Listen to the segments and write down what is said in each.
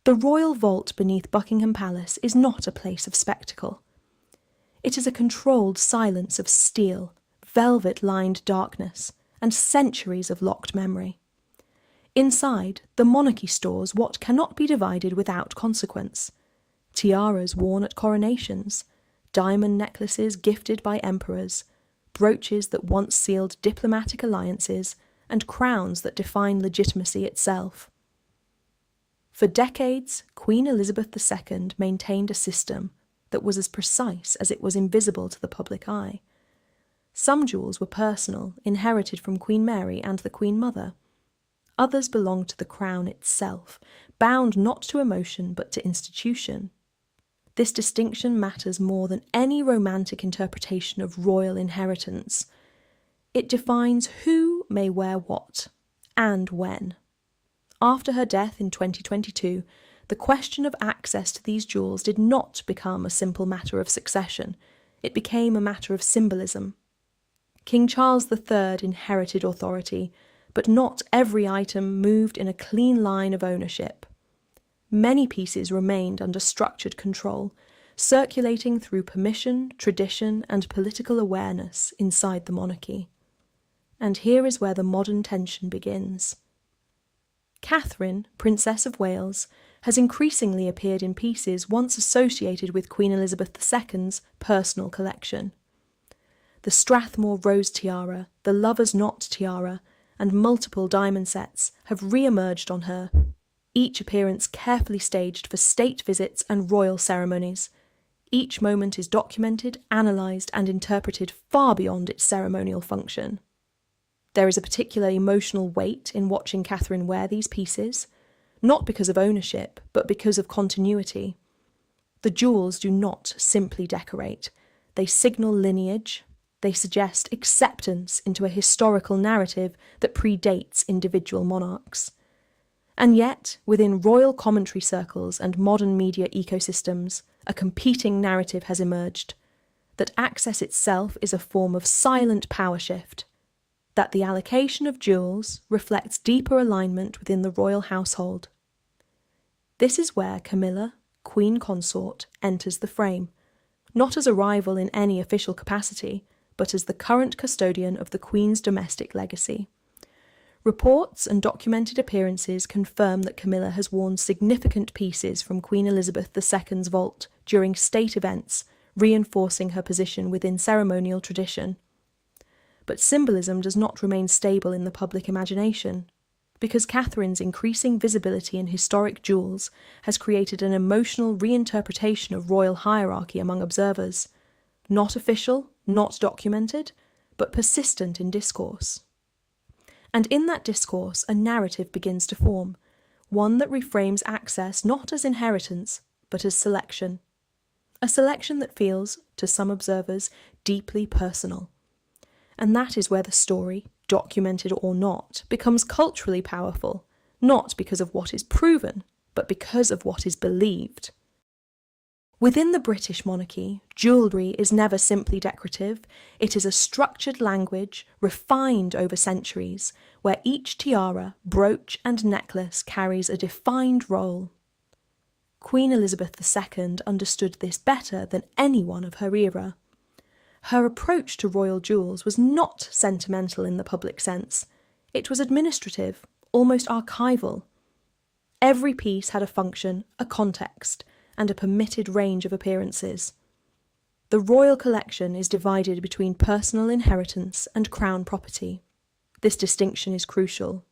The royal vault beneath Buckingham Palace is not a place of spectacle. It is a controlled silence of steel, velvet-lined darkness, and centuries of locked memory. Inside, the monarchy stores what cannot be divided without consequence. Tiaras worn at coronations, diamond necklaces gifted by emperors, brooches that once sealed diplomatic alliances, and crowns that define legitimacy itself. For decades, Queen Elizabeth II maintained a system that was as precise as it was invisible to the public eye. Some jewels were personal, inherited from Queen Mary and the Queen Mother. Others belonged to the crown itself, bound not to emotion but to institution. This distinction matters more than any romantic interpretation of royal inheritance. It defines who may wear what, and when. After her death in 2022, the question of access to these jewels did not become a simple matter of succession. It became a matter of symbolism. King Charles III inherited authority, but not every item moved in a clean line of ownership. Many pieces remained under structured control, circulating through permission, tradition, and political awareness inside the monarchy. And here is where the modern tension begins. Catherine, Princess of Wales, has increasingly appeared in pieces once associated with Queen Elizabeth II's personal collection. The Strathmore Rose Tiara, the Lover's Knot Tiara, and multiple diamond sets have re-emerged on her, each appearance carefully staged for state visits and royal ceremonies. Each moment is documented, analysed, and interpreted far beyond its ceremonial function. There is a particular emotional weight in watching Catherine wear these pieces, not because of ownership, but because of continuity. The jewels do not simply decorate. They signal lineage. They suggest acceptance into a historical narrative that predates individual monarchs. And yet, within royal commentary circles and modern media ecosystems, a competing narrative has emerged, that access itself is a form of silent power shift, that the allocation of jewels reflects deeper alignment within the royal household. This is where Camilla, Queen Consort, enters the frame, not as a rival in any official capacity, but as the current custodian of the Queen's domestic legacy. Reports and documented appearances confirm that Camilla has worn significant pieces from Queen Elizabeth II's vault during state events, reinforcing her position within ceremonial tradition. But symbolism does not remain stable in the public imagination, because Catherine's increasing visibility in historic jewels has created an emotional reinterpretation of royal hierarchy among observers, not official, not documented, but persistent in discourse. And in that discourse, a narrative begins to form, one that reframes access not as inheritance, but as selection. A selection that feels, to some observers, deeply personal. And that is where the story, documented or not, becomes culturally powerful, not because of what is proven, but because of what is believed. Within the British monarchy, jewellery is never simply decorative. It is a structured language, refined over centuries, where each tiara, brooch and necklace carries a defined role. Queen Elizabeth II understood this better than anyone of her era. Her approach to royal jewels was not sentimental in the public sense. It was administrative, almost archival. Every piece had a function, a context, and a permitted range of appearances. The royal collection is divided between personal inheritance and crown property. This distinction is crucial.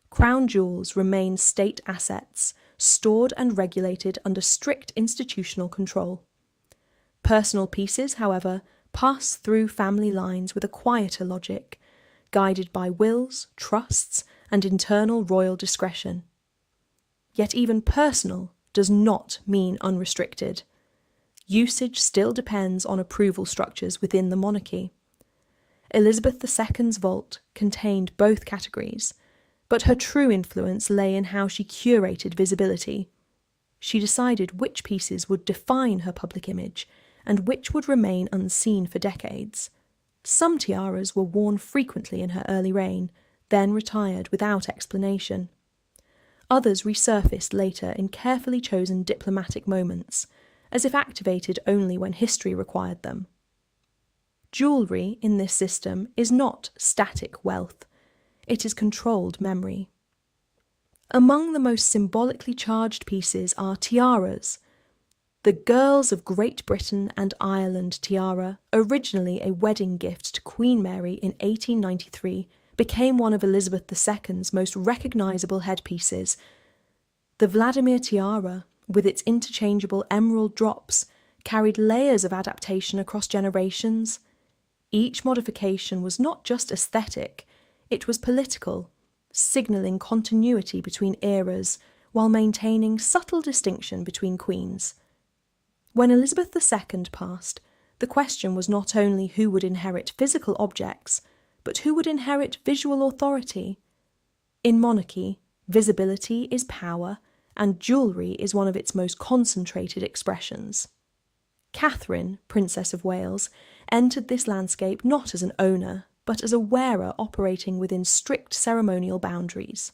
Crown jewels remain state assets, stored and regulated under strict institutional control. Personal pieces, however, pass through family lines with a quieter logic, guided by wills, trusts, and internal royal discretion. Yet even personal does not mean unrestricted. Usage still depends on approval structures within the monarchy. Elizabeth II's vault contained both categories, but her true influence lay in how she curated visibility. She decided which pieces would define her public image and which would remain unseen for decades. Some tiaras were worn frequently in her early reign, then retired without explanation. Others resurfaced later in carefully chosen diplomatic moments, as if activated only when history required them. Jewellery in this system is not static wealth, it is controlled memory. Among the most symbolically charged pieces are tiaras. The Girls of Great Britain and Ireland tiara, originally a wedding gift to Queen Mary in 1893, became one of Elizabeth II's most recognisable headpieces. The Vladimir tiara, with its interchangeable emerald drops, carried layers of adaptation across generations. Each modification was not just aesthetic, it was political, signalling continuity between eras while maintaining subtle distinction between queens. When Elizabeth II passed, the question was not only who would inherit physical objects, but who would inherit visual authority. In monarchy, visibility is power, and jewellery is one of its most concentrated expressions. Catherine, Princess of Wales, entered this landscape not as an owner, but as a wearer operating within strict ceremonial boundaries.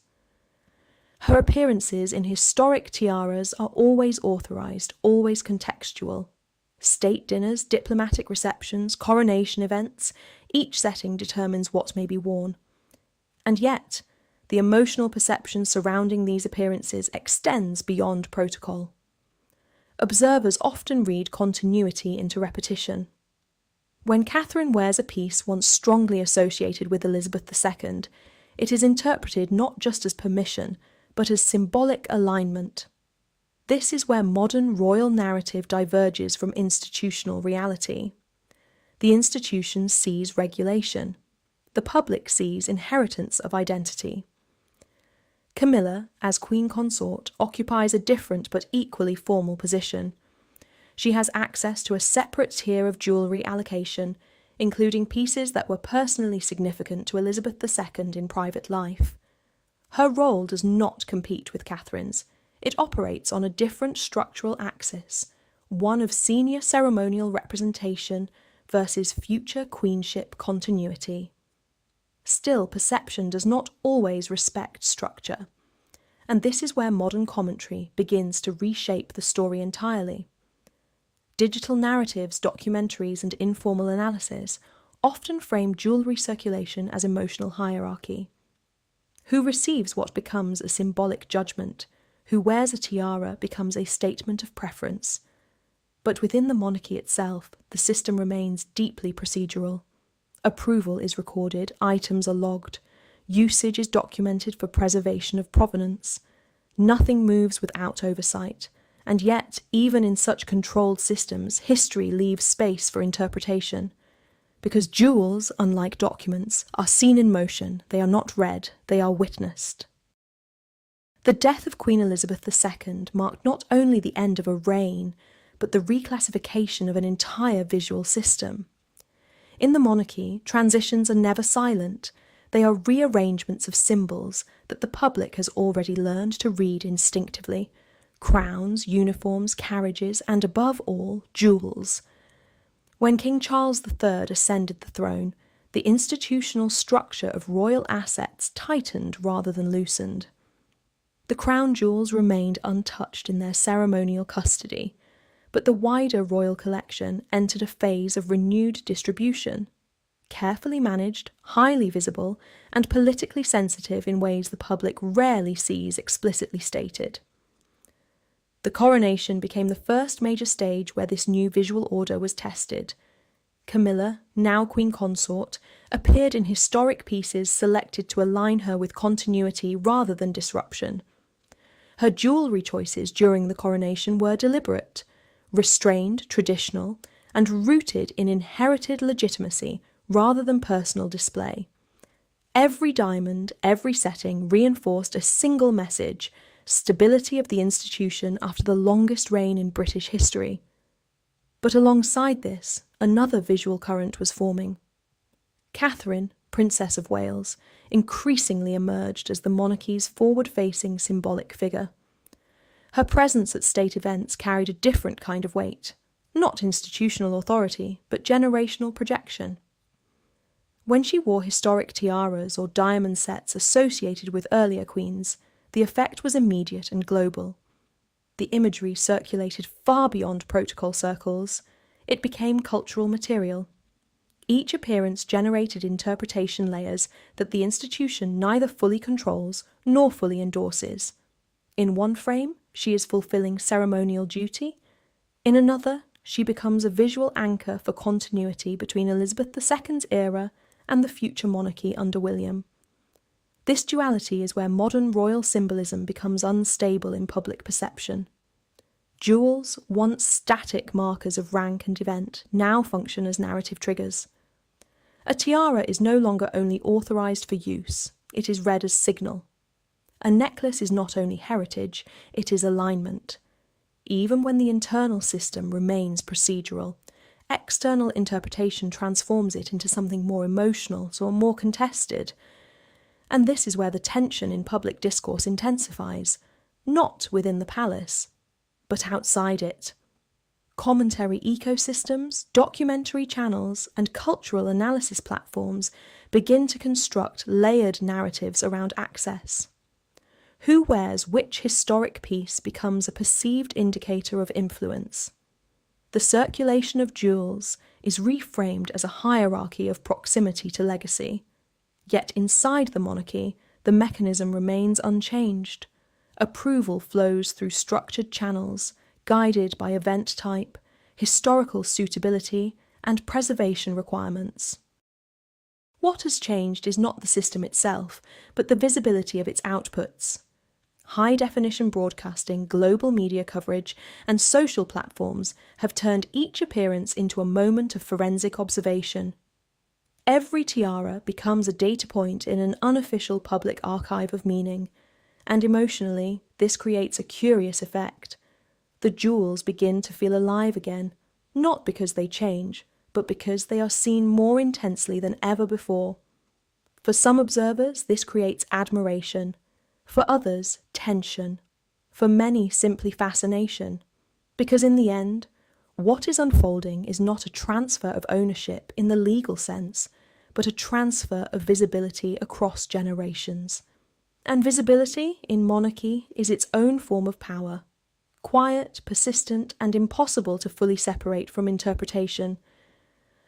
Her appearances in historic tiaras are always authorised, always contextual. State dinners, diplomatic receptions, coronation events, each setting determines what may be worn. And yet, the emotional perception surrounding these appearances extends beyond protocol. Observers often read continuity into repetition. When Catherine wears a piece once strongly associated with Elizabeth II, it is interpreted not just as permission, but as symbolic alignment. This is where modern royal narrative diverges from institutional reality. The institution sees regulation. The public sees inheritance of identity. Camilla, as Queen Consort, occupies a different but equally formal position. She has access to a separate tier of jewellery allocation, including pieces that were personally significant to Elizabeth II in private life. Her role does not compete with Catherine's. It operates on a different structural axis, one of senior ceremonial representation versus future queenship continuity. Still, perception does not always respect structure, and this is where modern commentary begins to reshape the story entirely. Digital narratives, documentaries, and informal analysis often frame jewellery circulation as emotional hierarchy. Who receives what becomes a symbolic judgment, who wears a tiara becomes a statement of preference. But within the monarchy itself, the system remains deeply procedural. Approval is recorded, items are logged, usage is documented for preservation of provenance. Nothing moves without oversight, and yet, even in such controlled systems, history leaves space for interpretation. Because jewels, unlike documents, are seen in motion, they are not read, they are witnessed. The death of Queen Elizabeth II marked not only the end of a reign, but the reclassification of an entire visual system. In the monarchy, transitions are never silent. They are rearrangements of symbols that the public has already learned to read instinctively. Crowns, uniforms, carriages, and above all, jewels. When King Charles III ascended the throne, the institutional structure of royal assets tightened rather than loosened. The crown jewels remained untouched in their ceremonial custody, but the wider royal collection entered a phase of renewed distribution, carefully managed, highly visible, and politically sensitive in ways the public rarely sees explicitly stated. The coronation became the first major stage where this new visual order was tested. Camilla, now Queen Consort, appeared in historic pieces selected to align her with continuity rather than disruption. Her jewellery choices during the coronation were deliberate, restrained, traditional, and rooted in inherited legitimacy rather than personal display. Every diamond, every setting reinforced a single message: stability of the institution after the longest reign in British history. But alongside this, another visual current was forming. Catherine, Princess of Wales, increasingly emerged as the monarchy's forward-facing symbolic figure. Her presence at state events carried a different kind of weight, not institutional authority, but generational projection. When she wore historic tiaras or diamond sets associated with earlier queens, the effect was immediate and global. The imagery circulated far beyond protocol circles. It became cultural material. Each appearance generated interpretation layers that the institution neither fully controls nor fully endorses. In one frame, she is fulfilling ceremonial duty. In another, she becomes a visual anchor for continuity between Elizabeth II's era and the future monarchy under William. This duality is where modern royal symbolism becomes unstable in public perception. Jewels, once static markers of rank and event, now function as narrative triggers. A tiara is no longer only authorised for use, it is read as signal. A necklace is not only heritage, it is alignment. Even when the internal system remains procedural, external interpretation transforms it into something more emotional or more contested. And this is where the tension in public discourse intensifies, not within the palace, but outside it. Commentary ecosystems, documentary channels, and cultural analysis platforms begin to construct layered narratives around access. Who wears which historic piece becomes a perceived indicator of influence. The circulation of jewels is reframed as a hierarchy of proximity to legacy. Yet inside the monarchy, the mechanism remains unchanged. Approval flows through structured channels, guided by event type, historical suitability, and preservation requirements. What has changed is not the system itself, but the visibility of its outputs. High-definition broadcasting, global media coverage, and social platforms have turned each appearance into a moment of forensic observation. Every tiara becomes a data point in an unofficial public archive of meaning, and emotionally, this creates a curious effect. The jewels begin to feel alive again, not because they change, but because they are seen more intensely than ever before. For some observers, this creates admiration. For others, tension. For many, simply fascination. Because in the end, what is unfolding is not a transfer of ownership in the legal sense, but a transfer of visibility across generations. And visibility, in monarchy, is its own form of power. Quiet, persistent, and impossible to fully separate from interpretation.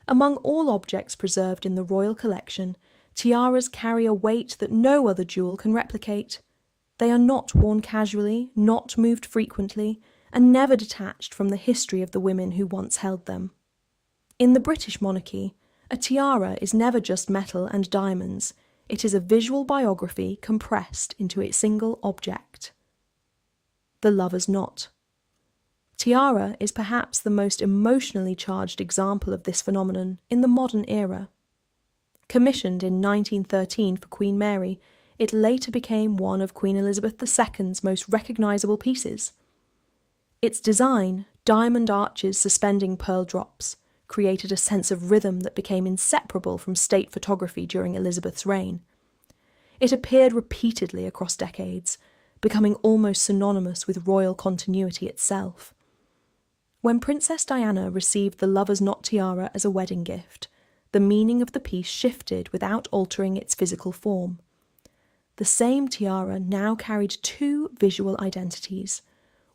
Among all objects preserved in the royal collection, tiaras carry a weight that no other jewel can replicate. They are not worn casually, not moved frequently, and never detached from the history of the women who once held them. In the British monarchy, a tiara is never just metal and diamonds, it is a visual biography compressed into a single object. The lover's knot. Tiara is perhaps the most emotionally charged example of this phenomenon in the modern era. Commissioned in 1913 for Queen Mary, it later became one of Queen Elizabeth II's most recognisable pieces. Its design, diamond arches suspending pearl drops, created a sense of rhythm that became inseparable from state photography during Elizabeth's reign. It appeared repeatedly across decades, becoming almost synonymous with royal continuity itself. When Princess Diana received the lover's knot tiara as a wedding gift, the meaning of the piece shifted without altering its physical form. The same tiara now carried two visual identities,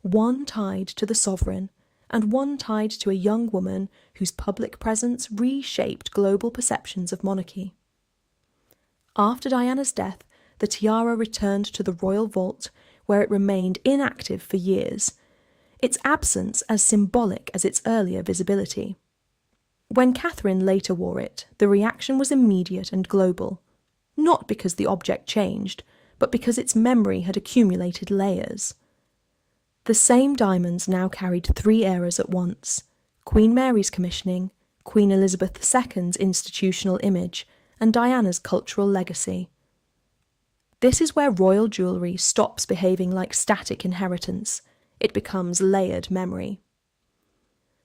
one tied to the sovereign and one tied to a young woman whose public presence reshaped global perceptions of monarchy. After Diana's death, the tiara returned to the royal vault, where it remained inactive for years, its absence as symbolic as its earlier visibility. When Catherine later wore it, the reaction was immediate and global, not because the object changed, but because its memory had accumulated layers. The same diamonds now carried three eras at once: Queen Mary's commissioning, Queen Elizabeth II's institutional image, and Diana's cultural legacy. This is where royal jewellery stops behaving like static inheritance. It becomes layered memory.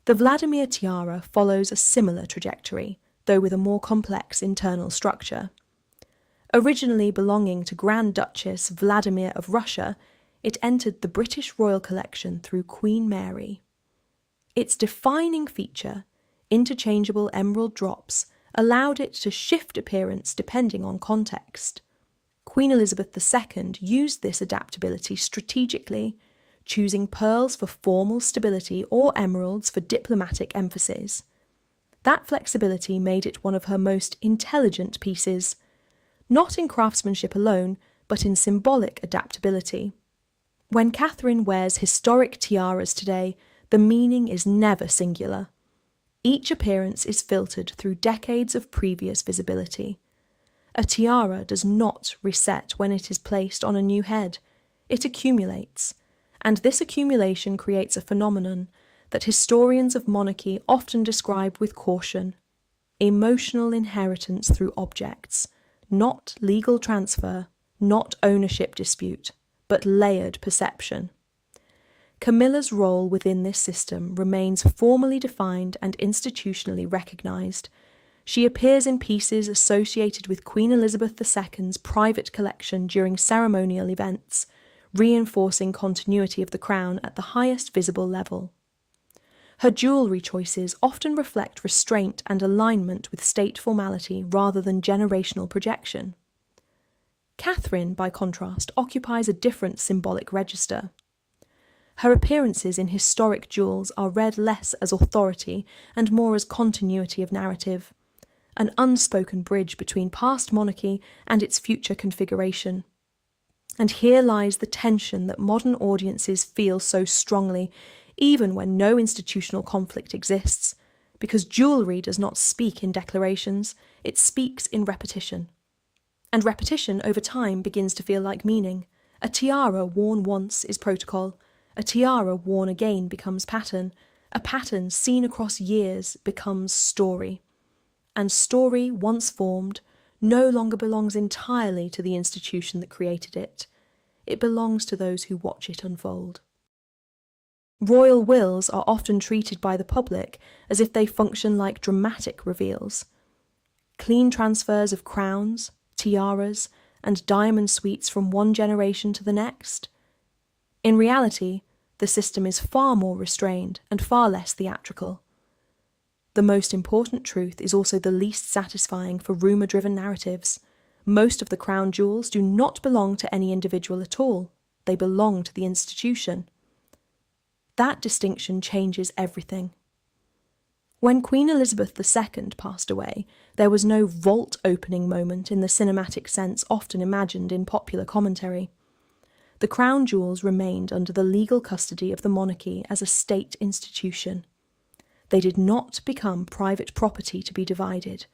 The Vladimir tiara follows a similar trajectory, though with a more complex internal structure. Originally belonging to Grand Duchess Vladimir of Russia, it entered the British royal collection through Queen Mary. Its defining feature, interchangeable emerald drops, allowed it to shift appearance depending on context. Queen Elizabeth II used this adaptability strategically, choosing pearls for formal stability or emeralds for diplomatic emphasis. That flexibility made it one of her most intelligent pieces, not in craftsmanship alone, but in symbolic adaptability. When Catherine wears historic tiaras today, the meaning is never singular. Each appearance is filtered through decades of previous visibility. A tiara does not reset when it is placed on a new head. It accumulates, and this accumulation creates a phenomenon that historians of monarchy often describe with caution: emotional inheritance through objects, not legal transfer, not ownership dispute, but layered perception. Camilla's role within this system remains formally defined and institutionally recognised. She appears in pieces associated with Queen Elizabeth II's private collection during ceremonial events, reinforcing continuity of the crown at the highest visible level. Her jewellery choices often reflect restraint and alignment with state formality rather than generational projection. Catherine, by contrast, occupies a different symbolic register. Her appearances in historic jewels are read less as authority and more as continuity of narrative, an unspoken bridge between past monarchy and its future configuration. And here lies the tension that modern audiences feel so strongly, even when no institutional conflict exists, because jewellery does not speak in declarations, it speaks in repetition. And repetition over time begins to feel like meaning. A tiara worn once is protocol. A tiara worn again becomes pattern. A pattern seen across years becomes story. And story, once formed, no longer belongs entirely to the institution that created it. It belongs to those who watch it unfold. Royal wills are often treated by the public as if they function like dramatic reveals. Clean transfers of crowns, tiaras, and diamond suites from one generation to the next. In reality, the system is far more restrained and far less theatrical. The most important truth is also the least satisfying for rumour-driven narratives. Most of the crown jewels do not belong to any individual at all. They belong to the institution. That distinction changes everything. When Queen Elizabeth II passed away, there was no vault opening moment in the cinematic sense often imagined in popular commentary. The crown jewels remained under the legal custody of the monarchy as a state institution. They did not become private property to be divided.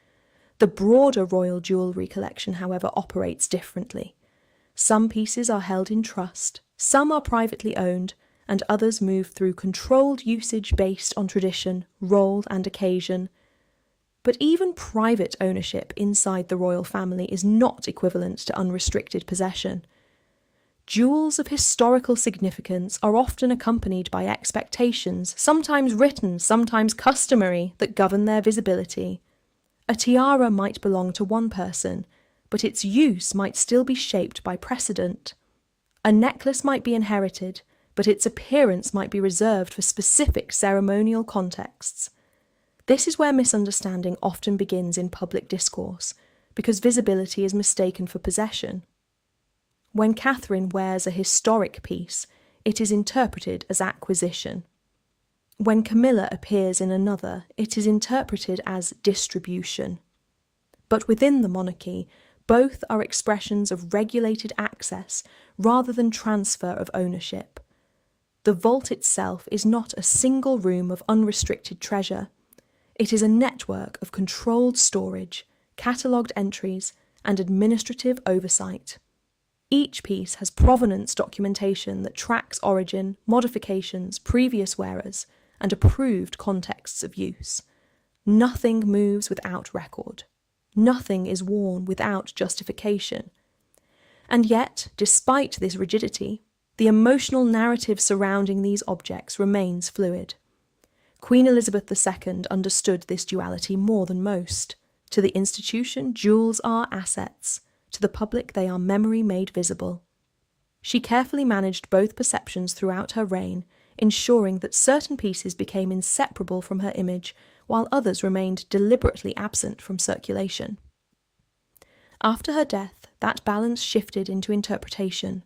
The broader royal jewellery collection, however, operates differently. Some pieces are held in trust, some are privately owned, and others move through controlled usage based on tradition, role, and occasion. But even private ownership inside the royal family is not equivalent to unrestricted possession. Jewels of historical significance are often accompanied by expectations, sometimes written, sometimes customary, that govern their visibility. A tiara might belong to one person, but its use might still be shaped by precedent. A necklace might be inherited, but its appearance might be reserved for specific ceremonial contexts. This is where misunderstanding often begins in public discourse, because visibility is mistaken for possession. When Catherine wears a historic piece, it is interpreted as acquisition. When Camilla appears in another, it is interpreted as distribution. But within the monarchy, both are expressions of regulated access rather than transfer of ownership. The vault itself is not a single room of unrestricted treasure. It is a network of controlled storage, catalogued entries, and administrative oversight. Each piece has provenance documentation that tracks origin, modifications, previous wearers, and approved contexts of use. Nothing moves without record. Nothing is worn without justification. And yet, despite this rigidity, the emotional narrative surrounding these objects remains fluid. Queen Elizabeth II understood this duality more than most. To the institution, jewels are assets. To the public, they are memory made visible. She carefully managed both perceptions throughout her reign, ensuring that certain pieces became inseparable from her image, while others remained deliberately absent from circulation. After her death, that balance shifted into interpretation.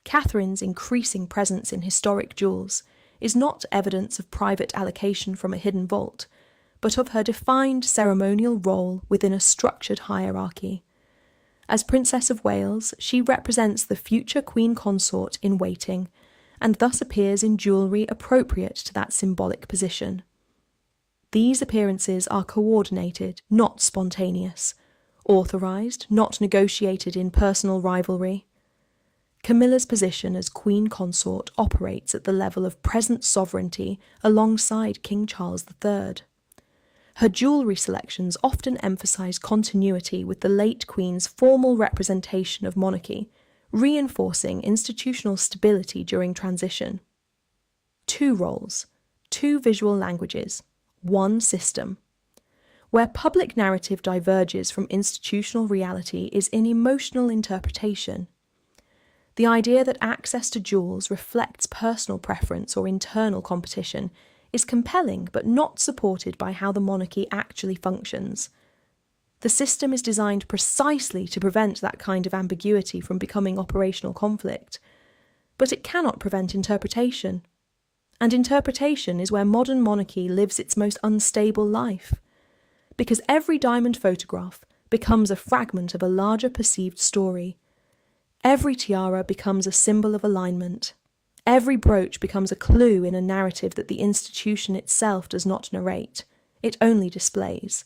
Catherine's increasing presence in historic jewels is not evidence of private allocation from a hidden vault, but of her defined ceremonial role within a structured hierarchy. As Princess of Wales, she represents the future Queen Consort in waiting, and thus appears in jewellery appropriate to that symbolic position. These appearances are coordinated, not spontaneous, authorised, not negotiated in personal rivalry. Camilla's position as Queen Consort operates at the level of present sovereignty alongside King Charles III. Her jewellery selections often emphasise continuity with the late Queen's formal representation of monarchy, reinforcing institutional stability during transition. 2 roles, 2 visual languages, 1 system. Where public narrative diverges from institutional reality is in emotional interpretation. The idea that access to jewels reflects personal preference or internal competition is compelling but not supported by how the monarchy actually functions. The system is designed precisely to prevent that kind of ambiguity from becoming operational conflict, but it cannot prevent interpretation. And interpretation is where modern monarchy lives its most unstable life, because every diamond photograph becomes a fragment of a larger perceived story. Every tiara becomes a symbol of alignment. Every brooch becomes a clue in a narrative that the institution itself does not narrate, it only displays.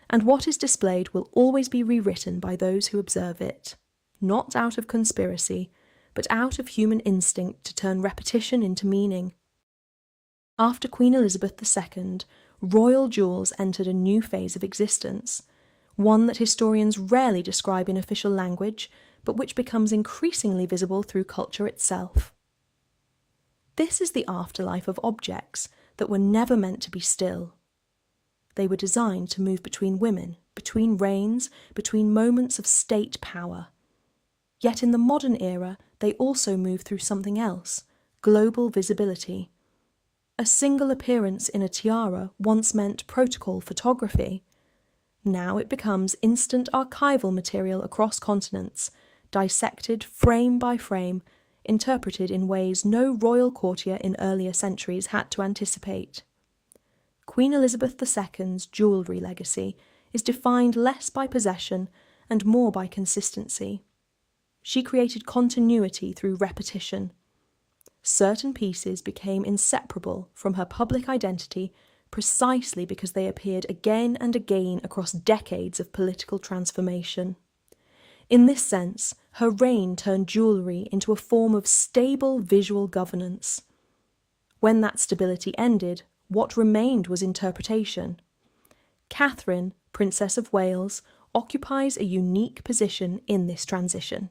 And what is displayed will always be rewritten by those who observe it, not out of conspiracy, but out of human instinct to turn repetition into meaning. After Queen Elizabeth II, royal jewels entered a new phase of existence, one that historians rarely describe in official language, but which becomes increasingly visible through culture itself. This is the afterlife of objects that were never meant to be still. They were designed to move between women, between reigns, between moments of state power. Yet in the modern era, they also move through something else, global visibility. A single appearance in a tiara once meant protocol photography. Now it becomes instant archival material across continents, dissected frame by frame, interpreted in ways no royal courtier in earlier centuries had to anticipate. Queen Elizabeth II's jewellery legacy is defined less by possession and more by consistency. She created continuity through repetition. Certain pieces became inseparable from her public identity precisely because they appeared again and again across decades of political transformation. In this sense, her reign turned jewellery into a form of stable visual governance. When that stability ended, what remained was interpretation. Catherine, Princess of Wales, occupies a unique position in this transition.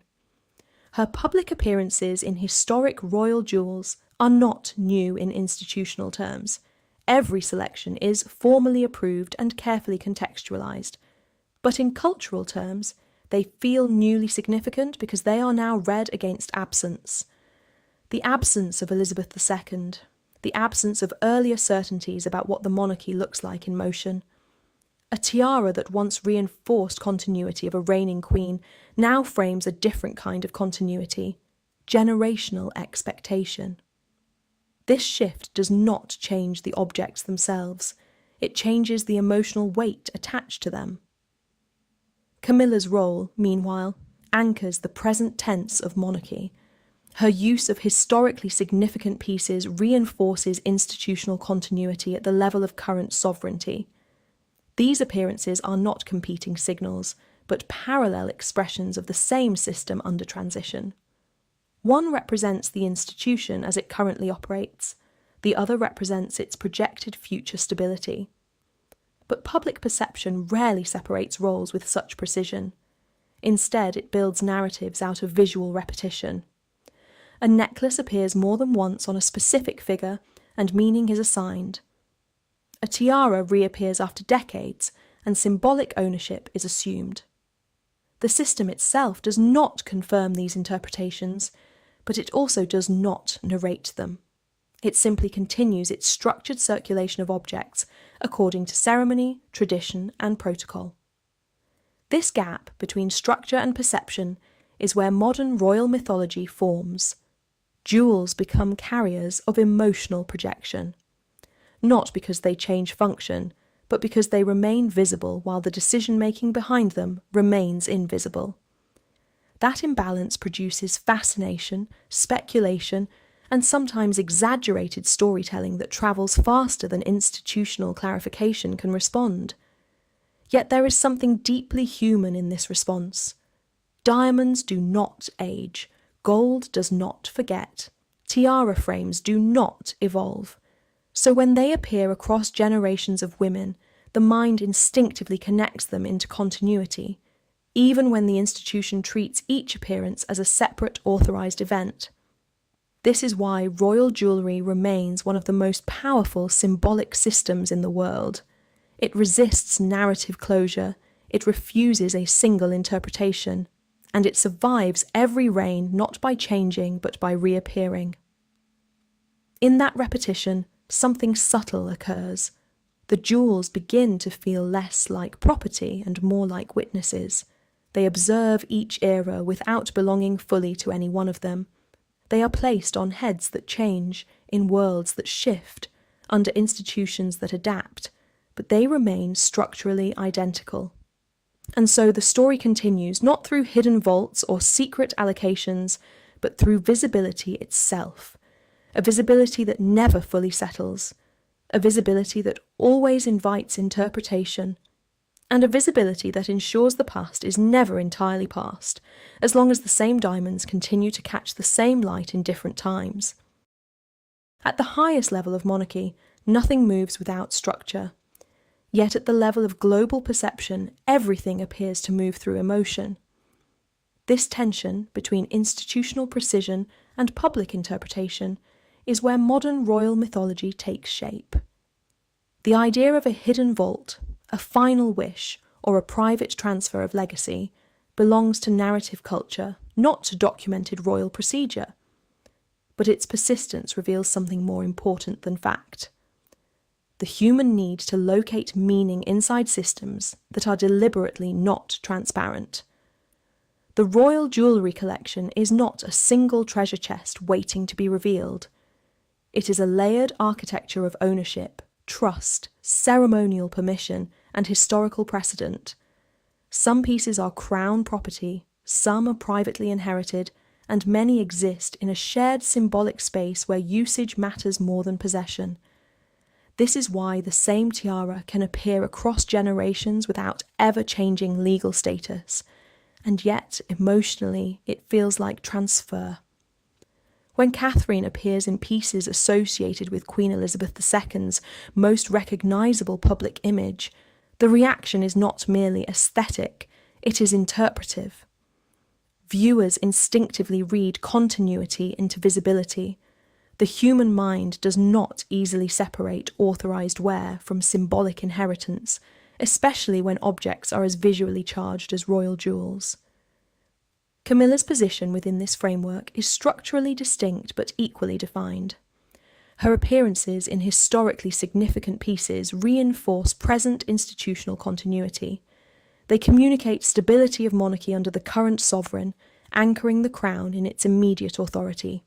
Her public appearances in historic royal jewels are not new in institutional terms. Every selection is formally approved and carefully contextualised. But in cultural terms, they feel newly significant because they are now read against absence. The absence of Elizabeth II, the absence of earlier certainties about what the monarchy looks like in motion. A tiara that once reinforced continuity of a reigning queen now frames a different kind of continuity, generational expectation. This shift does not change the objects themselves, it changes the emotional weight attached to them. Camilla's role, meanwhile, anchors the present tense of monarchy. Her use of historically significant pieces reinforces institutional continuity at the level of current sovereignty. These appearances are not competing signals, but parallel expressions of the same system under transition. One represents the institution as it currently operates, the other represents its projected future stability. But public perception rarely separates roles with such precision. Instead, it builds narratives out of visual repetition. A necklace appears more than once on a specific figure, and meaning is assigned. A tiara reappears after decades, and symbolic ownership is assumed. The system itself does not confirm these interpretations, but it also does not narrate them. It simply continues its structured circulation of objects according to ceremony, tradition, and protocol. This gap between structure and perception is where modern royal mythology forms. Jewels become carriers of emotional projection, not because they change function, but because they remain visible while the decision-making behind them remains invisible. That imbalance produces fascination, speculation, and sometimes exaggerated storytelling that travels faster than institutional clarification can respond. Yet there is something deeply human in this response. Diamonds do not age. Gold does not forget. Tiara frames do not evolve. So when they appear across generations of women, the mind instinctively connects them into continuity, even when the institution treats each appearance as a separate authorized event. This is why royal jewellery remains one of the most powerful symbolic systems in the world. It resists narrative closure, it refuses a single interpretation, and it survives every reign not by changing but by reappearing. In that repetition, something subtle occurs. The jewels begin to feel less like property and more like witnesses. They observe each era without belonging fully to any one of them. They are placed on heads that change, in worlds that shift, under institutions that adapt, but they remain structurally identical. And so the story continues not through hidden vaults or secret allocations, but through visibility itself, a visibility that never fully settles, a visibility that always invites interpretation, and a visibility that ensures the past is never entirely past, as long as the same diamonds continue to catch the same light in different times. At the highest level of monarchy, nothing moves without structure. Yet at the level of global perception, everything appears to move through emotion. This tension between institutional precision and public interpretation is where modern royal mythology takes shape. The idea of a hidden vault, a final wish, or a private transfer of legacy belongs to narrative culture, not to documented royal procedure. But its persistence reveals something more important than fact: the human need to locate meaning inside systems that are deliberately not transparent. The royal jewellery collection is not a single treasure chest waiting to be revealed. It is a layered architecture of ownership, trust, ceremonial permission, and historical precedent. Some pieces are crown property, some are privately inherited, and many exist in a shared symbolic space where usage matters more than possession. This is why the same tiara can appear across generations without ever changing legal status, and yet, emotionally, it feels like transfer. When Catherine appears in pieces associated with Queen Elizabeth II's most recognisable public image, the reaction is not merely aesthetic, it is interpretive. Viewers instinctively read continuity into visibility. The human mind does not easily separate authorised wear from symbolic inheritance, especially when objects are as visually charged as royal jewels. Camilla's position within this framework is structurally distinct but equally defined. Her appearances in historically significant pieces reinforce present institutional continuity. They communicate stability of monarchy under the current sovereign, anchoring the crown in its immediate authority.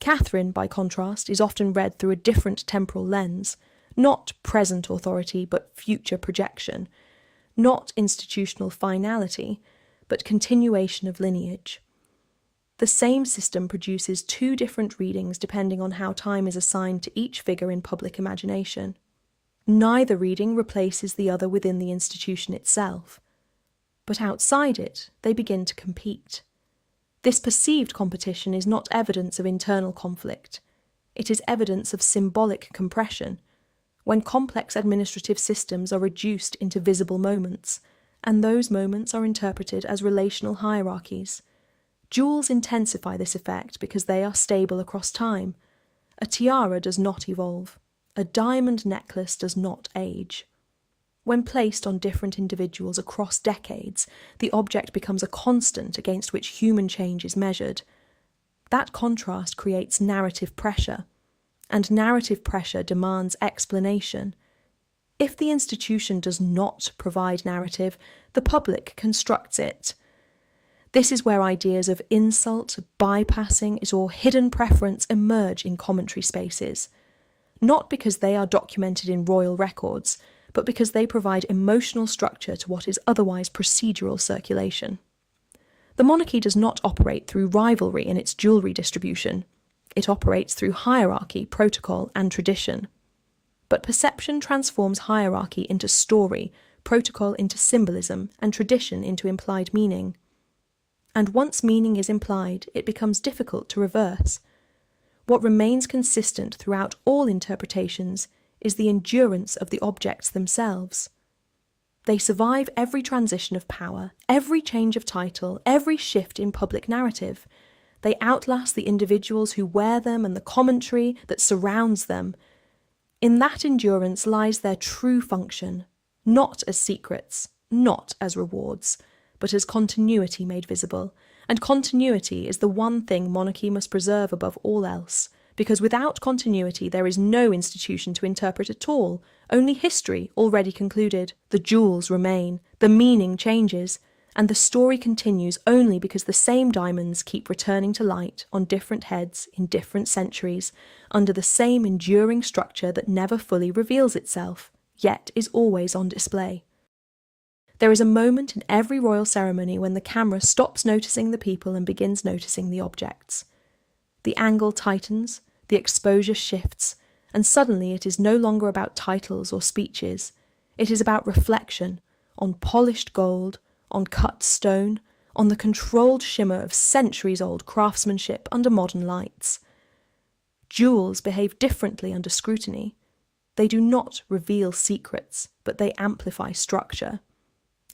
Catherine, by contrast, is often read through a different temporal lens, not present authority but future projection, not institutional finality, but continuation of lineage. The same system produces two different readings depending on how time is assigned to each figure in public imagination. Neither reading replaces the other within the institution itself, but outside it, they begin to compete. This perceived competition is not evidence of internal conflict. It is evidence of symbolic compression, when complex administrative systems are reduced into visible moments, and those moments are interpreted as relational hierarchies. Jewels intensify this effect because they are stable across time. A tiara does not evolve. A diamond necklace does not age. When placed on different individuals across decades, the object becomes a constant against which human change is measured. That contrast creates narrative pressure, and narrative pressure demands explanation. If the institution does not provide narrative, the public constructs it. This is where ideas of insult, bypassing, or hidden preference emerge in commentary spaces, not because they are documented in royal records, but because they provide emotional structure to what is otherwise procedural circulation. The monarchy does not operate through rivalry in its jewellery distribution. It operates through hierarchy, protocol, and tradition. But perception transforms hierarchy into story, protocol into symbolism, and tradition into implied meaning. And once meaning is implied, it becomes difficult to reverse. What remains consistent throughout all interpretations is the endurance of the objects themselves. They survive every transition of power, every change of title, every shift in public narrative. They outlast the individuals who wear them and the commentary that surrounds them. In that endurance lies their true function, not as secrets, not as rewards, but as continuity made visible. And continuity is the one thing monarchy must preserve above all else, because without continuity there is no institution to interpret at all, only history already concluded. The jewels remain, the meaning changes, and the story continues only because the same diamonds keep returning to light on different heads in different centuries, under the same enduring structure that never fully reveals itself, yet is always on display. There is a moment in every royal ceremony when the camera stops noticing the people and begins noticing the objects. The angle tightens, the exposure shifts, and suddenly it is no longer about titles or speeches. It is about reflection, on polished gold, on cut stone, on the controlled shimmer of centuries-old craftsmanship under modern lights. Jewels behave differently under scrutiny. They do not reveal secrets, but they amplify structure.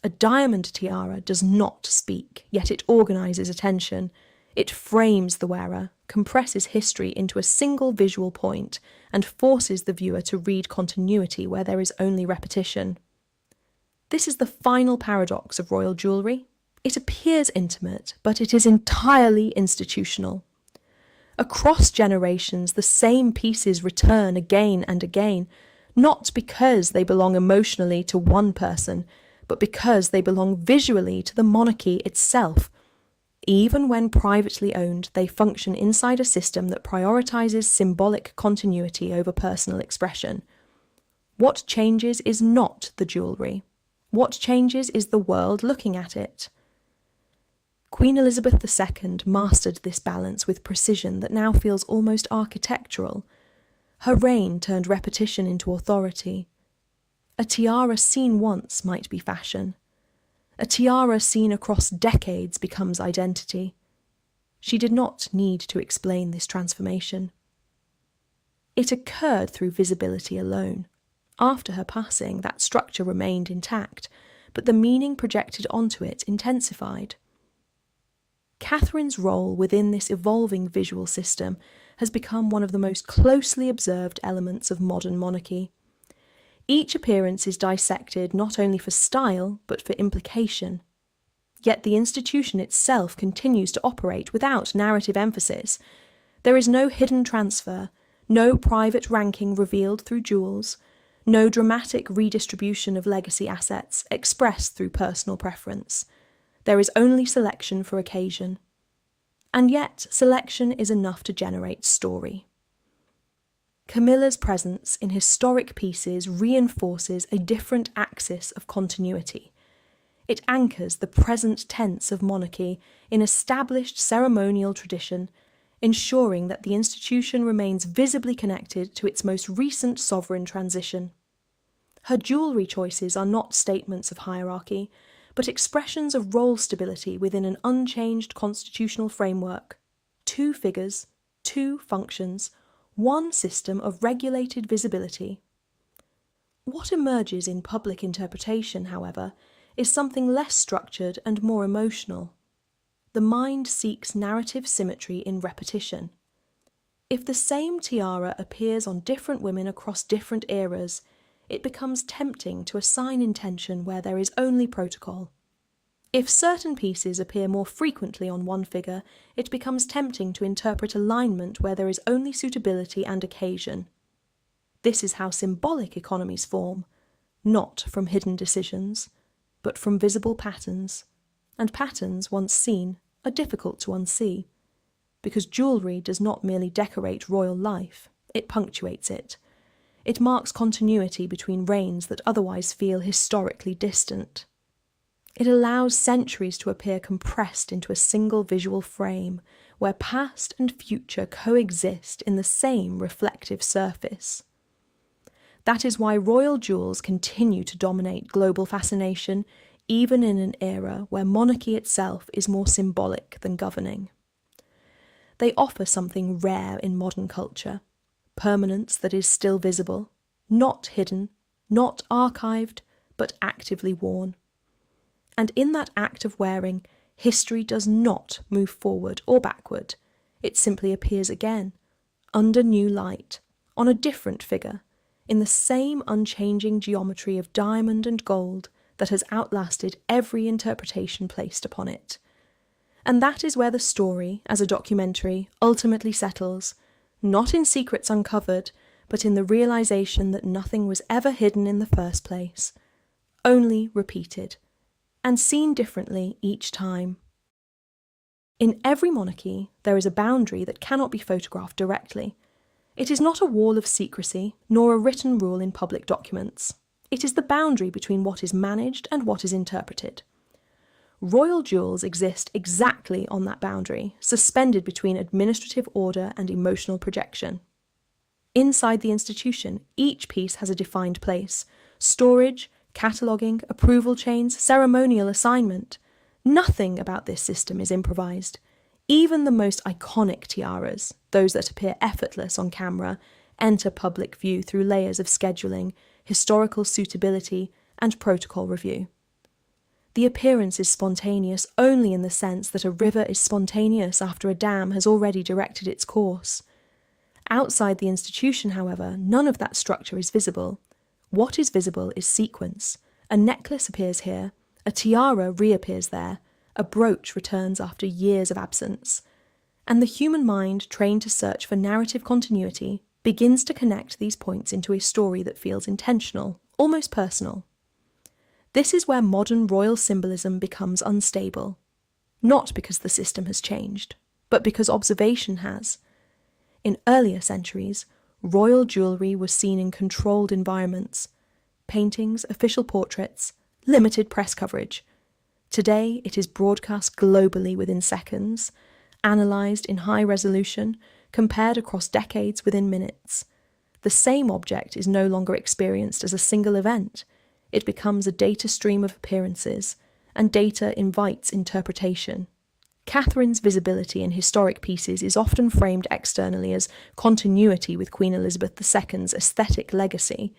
A diamond tiara does not speak, yet it organises attention. It frames the wearer, compresses history into a single visual point, and forces the viewer to read continuity where there is only repetition. This is the final paradox of royal jewellery. It appears intimate, but it is entirely institutional. Across generations, the same pieces return again and again, not because they belong emotionally to one person, but because they belong visually to the monarchy itself. Even when privately owned, they function inside a system that prioritises symbolic continuity over personal expression. What changes is not the jewellery. What changes is the world looking at it. Queen Elizabeth II mastered this balance with precision that now feels almost architectural. Her reign turned repetition into authority. A tiara seen once might be fashion. A tiara seen across decades becomes identity. She did not need to explain this transformation. It occurred through visibility alone. After her passing, that structure remained intact, but the meaning projected onto it intensified. Catherine's role within this evolving visual system has become one of the most closely observed elements of modern monarchy. Each appearance is dissected not only for style, but for implication. Yet the institution itself continues to operate without narrative emphasis. There is no hidden transfer, no private ranking revealed through jewels, no dramatic redistribution of legacy assets expressed through personal preference. There is only selection for occasion. And yet, selection is enough to generate story. Camilla's presence in historic pieces reinforces a different axis of continuity. It anchors the present tense of monarchy in established ceremonial tradition, ensuring that the institution remains visibly connected to its most recent sovereign transition. Her jewellery choices are not statements of hierarchy, but expressions of role stability within an unchanged constitutional framework. 2 figures, 2 functions, 1 system of regulated visibility. What emerges in public interpretation, however, is something less structured and more emotional. The mind seeks narrative symmetry in repetition. If the same tiara appears on different women across different eras, it becomes tempting to assign intention where there is only protocol. If certain pieces appear more frequently on one figure, it becomes tempting to interpret alignment where there is only suitability and occasion. This is how symbolic economies form. not from hidden decisions, but from visible patterns, and patterns once seen are difficult to unsee, because jewellery does not merely decorate royal life, it punctuates it. It marks continuity between reigns that otherwise feel historically distant. It allows centuries to appear compressed into a single visual frame, where past and future coexist in the same reflective surface. That is why royal jewels continue to dominate global fascination, even in an era where monarchy itself is more symbolic than governing. They offer something rare in modern culture, permanence that is still visible, not hidden, not archived, but actively worn. And in that act of wearing, history does not move forward or backward. It simply appears again, under new light, on a different figure, in the same unchanging geometry of diamond and gold that has outlasted every interpretation placed upon it. And that is where the story, as a documentary, ultimately settles, not in secrets uncovered, but in the realization that nothing was ever hidden in the first place, only repeated, and seen differently each time. In every monarchy, there is a boundary that cannot be photographed directly. It is not a wall of secrecy, nor a written rule in public documents. It is the boundary between what is managed and what is interpreted. Royal jewels exist exactly on that boundary, suspended between administrative order and emotional projection. Inside the institution, each piece has a defined place: storage, cataloguing, approval chains, ceremonial assignment. Nothing about this system is improvised. Even the most iconic tiaras, those that appear effortless on camera, enter public view through layers of scheduling, historical suitability, and protocol review. The appearance is spontaneous only in the sense that a river is spontaneous after a dam has already directed its course. Outside the institution, however, none of that structure is visible. What is visible is sequence. A necklace appears here, a tiara reappears there, a brooch returns after years of absence. And the human mind, trained to search for narrative continuity, begins to connect these points into a story that feels intentional, almost personal. This is where modern royal symbolism becomes unstable, not because the system has changed, but because observation has. In earlier centuries, royal jewellery was seen in controlled environments: paintings, official portraits, limited press coverage. Today, it is broadcast globally within seconds, analysed in high resolution, compared across decades within minutes. The same object is no longer experienced as a single event. It becomes a data stream of appearances, and data invites interpretation. Catherine's visibility in historic pieces is often framed externally as continuity with Queen Elizabeth II's aesthetic legacy.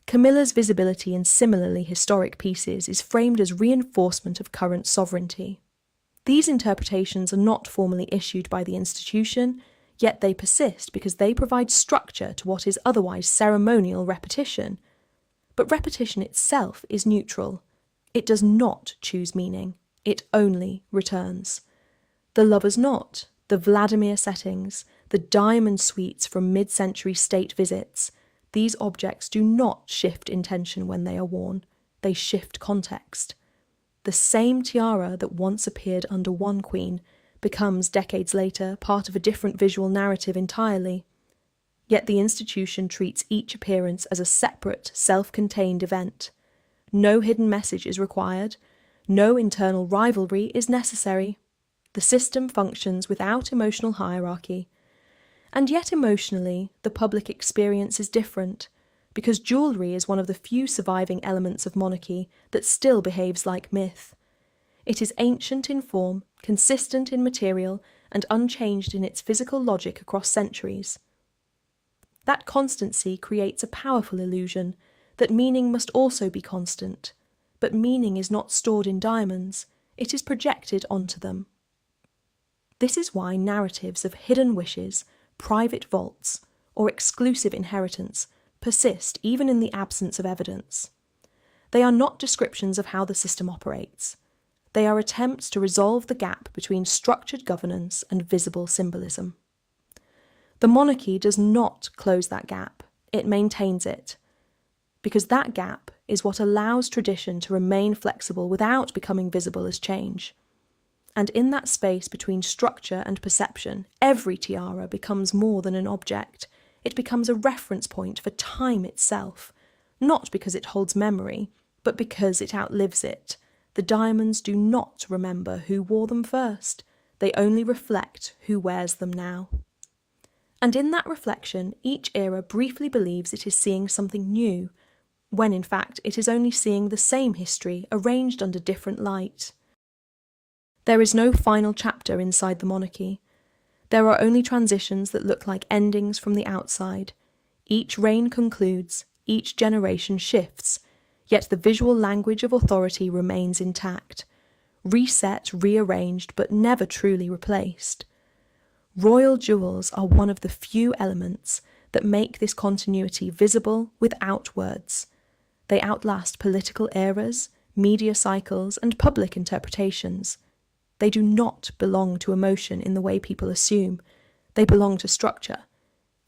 Camilla's visibility in similarly historic pieces is framed as reinforcement of current sovereignty. These interpretations are not formally issued by the institution, yet they persist because they provide structure to what is otherwise ceremonial repetition. But repetition itself is neutral. It does not choose meaning. It only returns. The Lover's Knot, the Vladimir settings, the diamond suites from mid-century state visits, these objects do not shift intention when they are worn. They shift context. The same tiara that once appeared under one queen becomes, decades later, part of a different visual narrative entirely. Yet the institution treats each appearance as a separate, self-contained event. No hidden message is required. No internal rivalry is necessary. The system functions without emotional hierarchy. And yet emotionally, the public experience is different, because jewellery is one of the few surviving elements of monarchy that still behaves like myth. It is ancient in form, consistent in material, and unchanged in its physical logic across centuries. That constancy creates a powerful illusion that meaning must also be constant, but meaning is not stored in diamonds, it is projected onto them. This is why narratives of hidden wishes, private vaults, or exclusive inheritance persist even in the absence of evidence. They are not descriptions of how the system operates. They are attempts to resolve the gap between structured governance and visible symbolism. The monarchy does not close that gap, it maintains it. because that gap is what allows tradition to remain flexible without becoming visible as change. And in that space between structure and perception, every tiara becomes more than an object. It becomes a reference point for time itself, not because it holds memory, but because it outlives it. The diamonds do not remember who wore them first. They only reflect who wears them now. And in that reflection, each era briefly believes it is seeing something new, when in fact it is only seeing the same history arranged under different light. There is no final chapter inside the monarchy. There are only transitions that look like endings from the outside. Each reign concludes, each generation shifts, yet the visual language of authority remains intact, reset, rearranged, but never truly replaced. Royal jewels are one of the few elements that make this continuity visible without words. They outlast political eras, media cycles, and public interpretations. They do not belong to emotion in the way people assume. They belong to structure.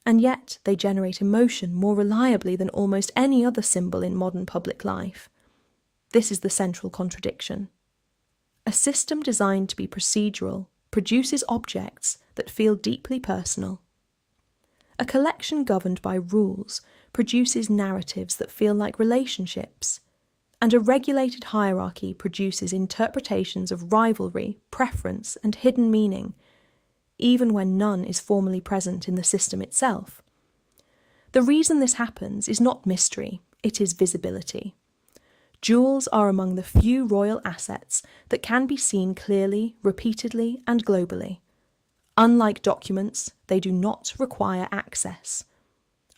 And yet they generate emotion more reliably than almost any other symbol in modern public life. This is the central contradiction. A system designed to be procedural produces objects that feel deeply personal. A collection governed by rules produces narratives that feel like relationships. And a regulated hierarchy produces interpretations of rivalry, preference, and hidden meaning, even when none is formally present in the system itself. The reason this happens is not mystery, it is visibility. Jewels are among the few royal assets that can be seen clearly, repeatedly, and globally. Unlike documents, they do not require access.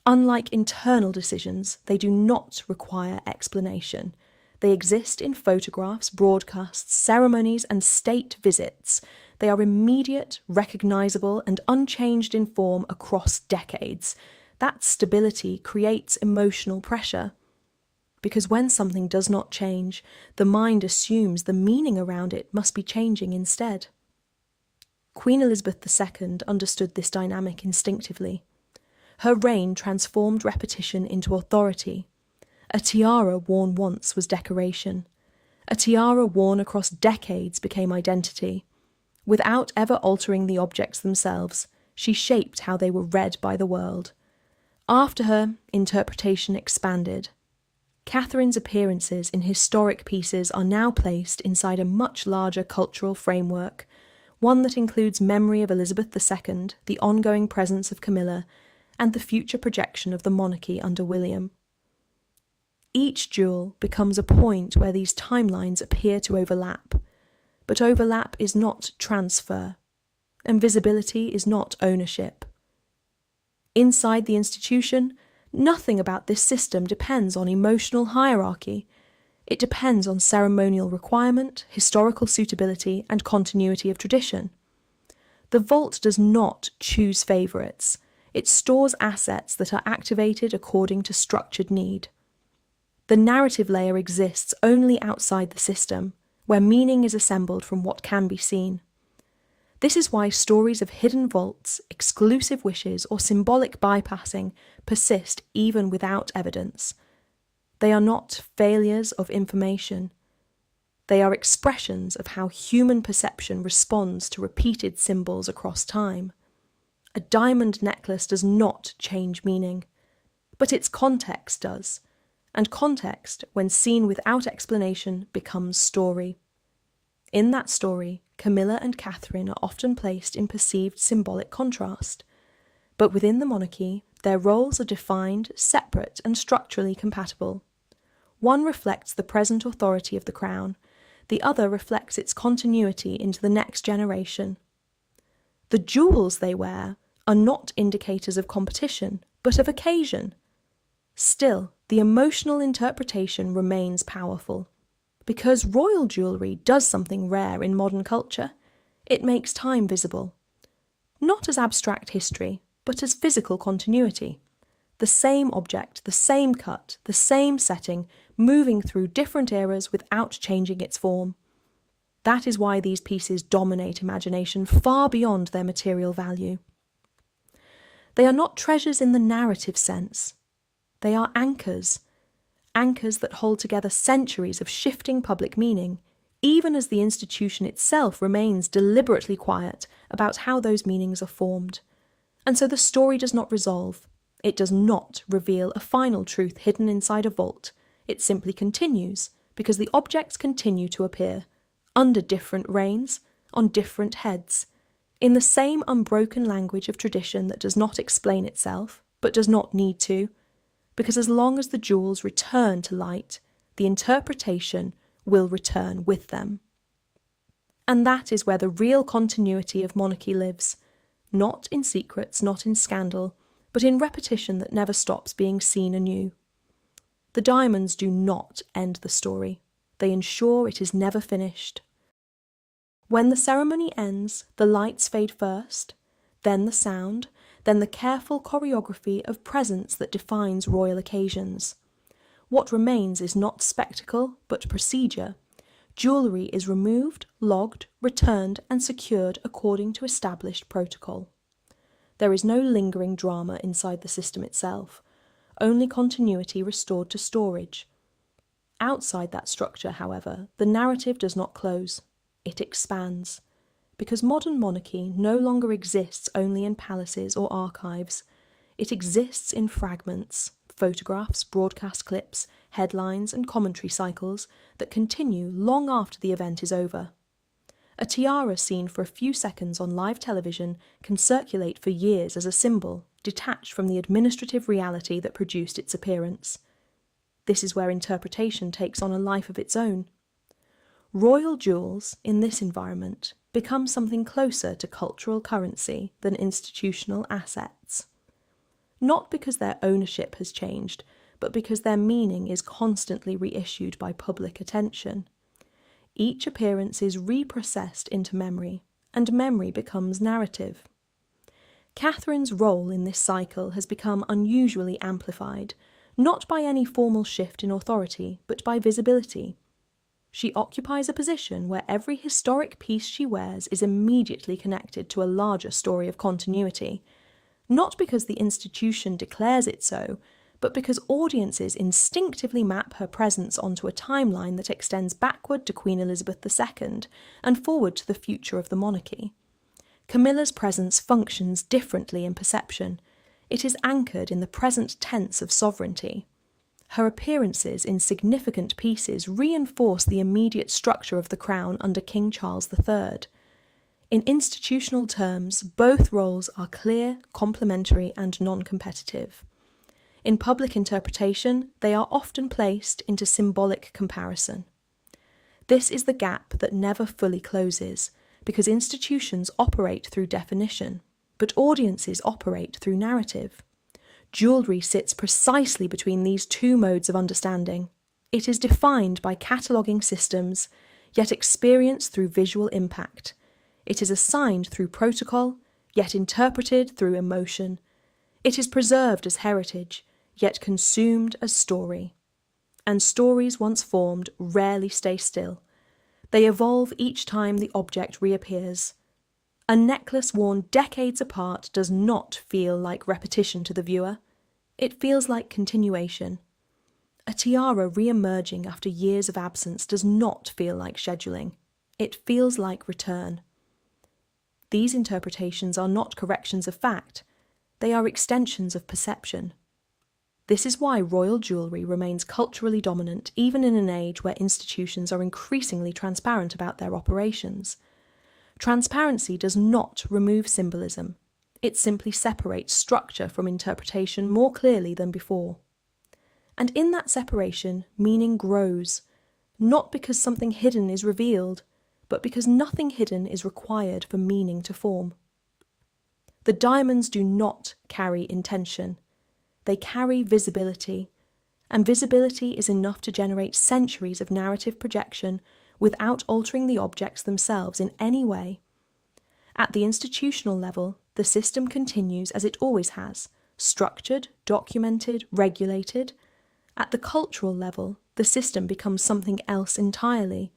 Unlike internal decisions, they do not require explanation. They exist in photographs, broadcasts, ceremonies, and state visits. They are immediate, recognisable, and unchanged in form across decades. That stability creates emotional pressure. Because when something does not change, the mind assumes the meaning around it must be changing instead. Queen Elizabeth II understood this dynamic instinctively. Her reign transformed repetition into authority. A tiara worn once was decoration. A tiara worn across decades became identity. Without ever altering the objects themselves, she shaped how they were read by the world. After her, interpretation expanded. Catherine's appearances in historic pieces are now placed inside a much larger cultural framework, one that includes memory of Elizabeth II, the ongoing presence of Camilla, and the future projection of the monarchy under William. Each jewel becomes a point where these timelines appear to overlap, but overlap is not transfer, and visibility is not ownership. Inside the institution, nothing about this system depends on emotional hierarchy. It depends on ceremonial requirement, historical suitability, and continuity of tradition. The vault does not choose favourites. It stores assets that are activated according to structured need. The narrative layer exists only outside the system, where meaning is assembled from what can be seen. This is why stories of hidden vaults, exclusive wishes, or symbolic bypassing persist even without evidence. They are not failures of information. They are expressions of how human perception responds to repeated symbols across time. A diamond necklace does not change meaning, but its context does. And context, when seen without explanation, becomes story. In that story, Camilla and Catherine are often placed in perceived symbolic contrast. But within the monarchy, their roles are defined, separate, and structurally compatible. One reflects the present authority of the crown, the other reflects its continuity into the next generation. The jewels they wear are not indicators of competition, but of occasion. Still, the emotional interpretation remains powerful. Because royal jewellery does something rare in modern culture, it makes time visible. Not as abstract history, but as physical continuity. The same object, the same cut, the same setting, moving through different eras without changing its form. That is why these pieces dominate imagination far beyond their material value. They are not treasures in the narrative sense. They are anchors. anchors that hold together centuries of shifting public meaning, even as the institution itself remains deliberately quiet about how those meanings are formed. And so the story does not resolve. It does not reveal a final truth hidden inside a vault. It simply continues, because the objects continue to appear, under different reigns, on different heads, in the same unbroken language of tradition that does not explain itself, but does not need to, because as long as the jewels return to light, the interpretation will return with them. And that is where the real continuity of monarchy lives, not in secrets, not in scandal, but in repetition that never stops being seen anew. The diamonds do not end the story. They ensure it is never finished. When the ceremony ends, the lights fade first, then the sound, then the careful choreography of presence that defines royal occasions. What remains is not spectacle, but procedure. Jewellery is removed, logged, returned, and secured according to established protocol. There is no lingering drama inside the system itself, only continuity restored to storage. Outside that structure, however, the narrative does not close. It expands, because modern monarchy no longer exists only in palaces or archives. It exists in fragments, photographs, broadcast clips, headlines, and commentary cycles that continue long after the event is over. A tiara seen for a few seconds on live television can circulate for years as a symbol, detached from the administrative reality that produced its appearance. This is where interpretation takes on a life of its own. Royal jewels, in this environment, become something closer to cultural currency than institutional assets. Not because their ownership has changed, but because their meaning is constantly reissued by public attention. Each appearance is reprocessed into memory, and memory becomes narrative. Catherine's role in this cycle has become unusually amplified, not by any formal shift in authority, but by visibility. She occupies a position where every historic piece she wears is immediately connected to a larger story of continuity, not because the institution declares it so, but because audiences instinctively map her presence onto a timeline that extends backward to Queen Elizabeth II and forward to the future of the monarchy. Camilla's presence functions differently in perception. It is anchored in the present tense of sovereignty. Her appearances in significant pieces reinforce the immediate structure of the crown under King Charles III. In institutional terms, both roles are clear, complementary, and non-competitive. In public interpretation, they are often placed into symbolic comparison. This is the gap that never fully closes, because institutions operate through definition, but audiences operate through narrative. Jewellery sits precisely between these two modes of understanding. It is defined by cataloguing systems, yet experienced through visual impact. It is assigned through protocol, yet interpreted through emotion. It is preserved as heritage, yet consumed as story. And stories once formed rarely stay still. They evolve each time the object reappears. A necklace worn decades apart does not feel like repetition to the viewer. It feels like continuation. A tiara re-emerging after years of absence does not feel like scheduling. It feels like return. These interpretations are not corrections of fact. They are extensions of perception. This is why royal jewellery remains culturally dominant even in an age where institutions are increasingly transparent about their operations. Transparency does not remove symbolism. It simply separates structure from interpretation more clearly than before. And in that separation, meaning grows, not because something hidden is revealed, but because nothing hidden is required for meaning to form. The diamonds do not carry intention. They carry visibility, and visibility is enough to generate centuries of narrative projection without altering the objects themselves in any way. At the institutional level, the system continues as it always has, structured, documented, regulated. At the cultural level, the system becomes something else entirely,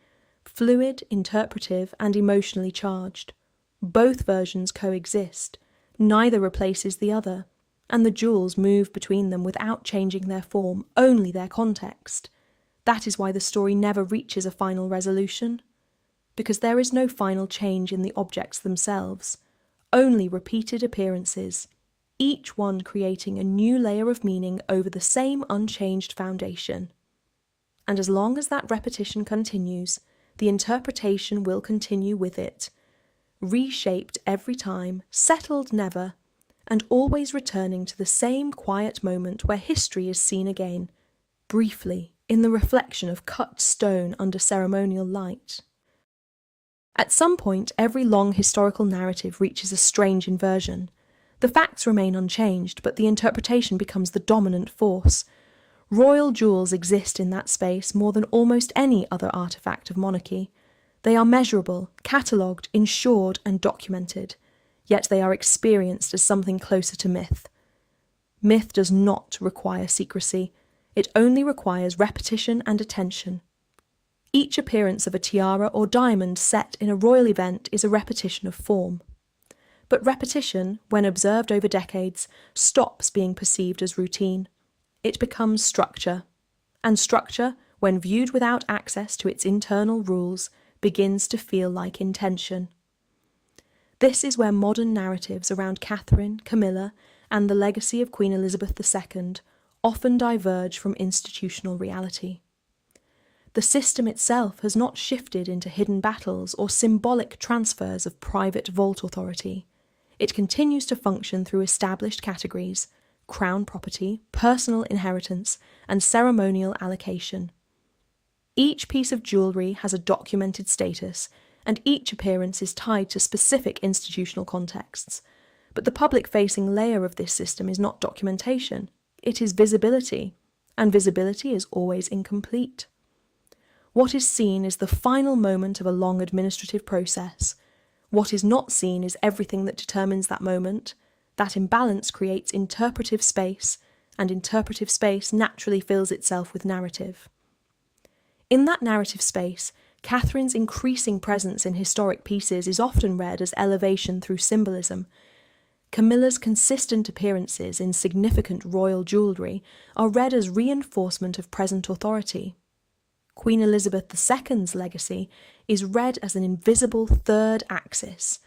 fluid, interpretive, and emotionally charged. Both versions coexist. Neither replaces the other. and the jewels move between them without changing their form, only their context. That is why the story never reaches a final resolution, because there is no final change in the objects themselves, only repeated appearances, each one creating a new layer of meaning over the same unchanged foundation. And as long as that repetition continues, the interpretation will continue with it, reshaped every time, settled never, and always returning to the same quiet moment where history is seen again, briefly, in the reflection of cut stone under ceremonial light. At some point, every long historical narrative reaches a strange inversion. The facts remain unchanged, but the interpretation becomes the dominant force. Royal jewels exist in that space more than almost any other artefact of monarchy. They are measurable, catalogued, insured, and documented, yet they are experienced as something closer to myth. Myth does not require secrecy. It only requires repetition and attention. Each appearance of a tiara or diamond set in a royal event is a repetition of form. But repetition, when observed over decades, stops being perceived as routine. It becomes structure. And structure, when viewed without access to its internal rules, begins to feel like intention. This is where modern narratives around Catherine, Camilla, and the legacy of Queen Elizabeth II often diverge from institutional reality. The system itself has not shifted into hidden battles or symbolic transfers of private vault authority. It continues to function through established categories: crown property, personal inheritance, and ceremonial allocation. Each piece of jewellery has a documented status, and each appearance is tied to specific institutional contexts. But the public-facing layer of this system is not documentation, it is visibility, and visibility is always incomplete. What is seen is the final moment of a long administrative process. What is not seen is everything that determines that moment. That imbalance creates interpretive space, and interpretive space naturally fills itself with narrative. In that narrative space, Catherine's increasing presence in historic pieces is often read as elevation through symbolism. Camilla's consistent appearances in significant royal jewellery are read as reinforcement of present authority. Queen Elizabeth II's legacy is read as an invisible third axis,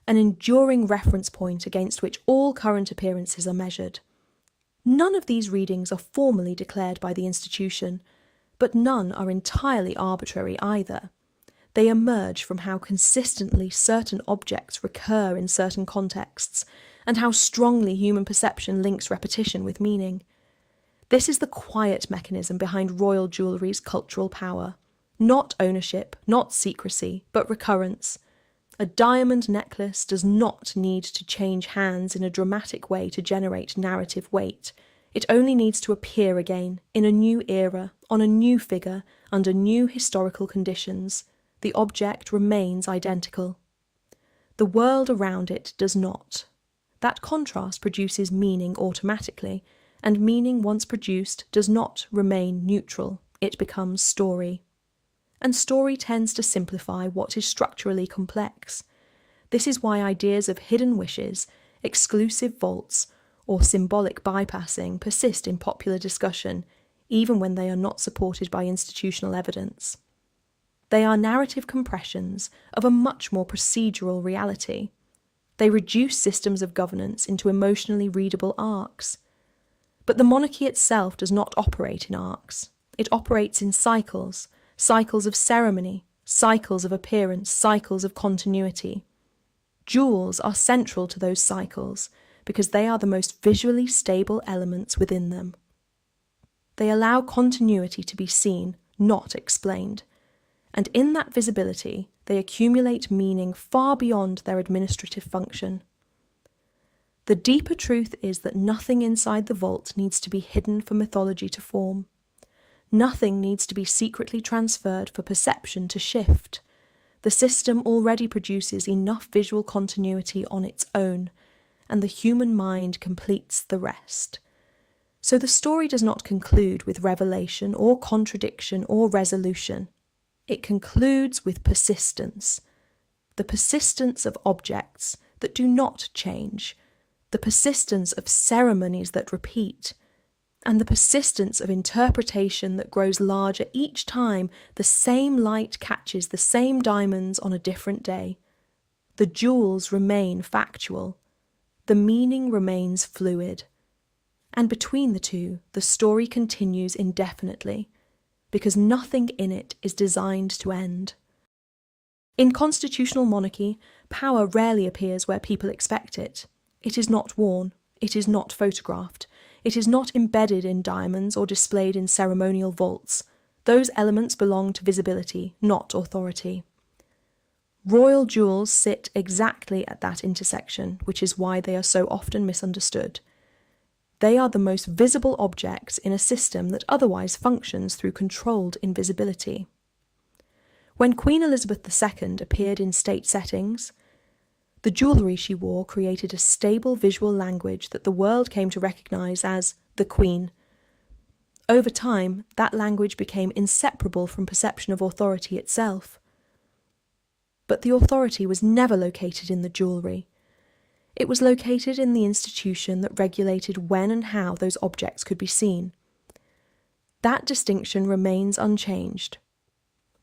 an enduring reference point against which all current appearances are measured. None of these readings are formally declared by the institution, but none are entirely arbitrary either. They emerge from how consistently certain objects recur in certain contexts, and how strongly human perception links repetition with meaning. This is the quiet mechanism behind royal jewellery's cultural power. Not ownership, not secrecy, but recurrence. A diamond necklace does not need to change hands in a dramatic way to generate narrative weight. It only needs to appear again, in a new era, on a new figure, under new historical conditions. The object remains identical. The world around it does not. That contrast produces meaning automatically, and meaning once produced does not remain neutral, it becomes story. And story tends to simplify what is structurally complex. This is why ideas of hidden wishes, exclusive vaults, or symbolic bypassing persist in popular discussion, even when they are not supported by institutional evidence. They are narrative compressions of a much more procedural reality. They reduce systems of governance into emotionally readable arcs. But the monarchy itself does not operate in arcs. It operates in cycles, cycles of ceremony, cycles of appearance, cycles of continuity. Jewels are central to those cycles because they are the most visually stable elements within them. They allow continuity to be seen, not explained, and in that visibility they accumulate meaning far beyond their administrative function. The deeper truth is that nothing inside the vault needs to be hidden for mythology to form. Nothing needs to be secretly transferred for perception to shift. The system already produces enough visual continuity on its own, and the human mind completes the rest. So the story does not conclude with revelation or contradiction or resolution. It concludes with persistence, the persistence of objects that do not change, the persistence of ceremonies that repeat, and the persistence of interpretation that grows larger each time the same light catches the same diamonds on a different day. The jewels remain factual. The meaning remains fluid. And between the two, the story continues indefinitely, because nothing in it is designed to end. In constitutional monarchy, power rarely appears where people expect it. It is not worn. It is not photographed. It is not embedded in diamonds or displayed in ceremonial vaults. Those elements belong to visibility, not authority. Royal jewels sit exactly at that intersection, which is why they are so often misunderstood. They are the most visible objects in a system that otherwise functions through controlled invisibility. When Queen Elizabeth II appeared in state settings, the jewellery she wore created a stable visual language that the world came to recognise as the Queen. Over time, that language became inseparable from perception of authority itself. But the authority was never located in the jewellery. It was located in the institution that regulated when and how those objects could be seen. That distinction remains unchanged.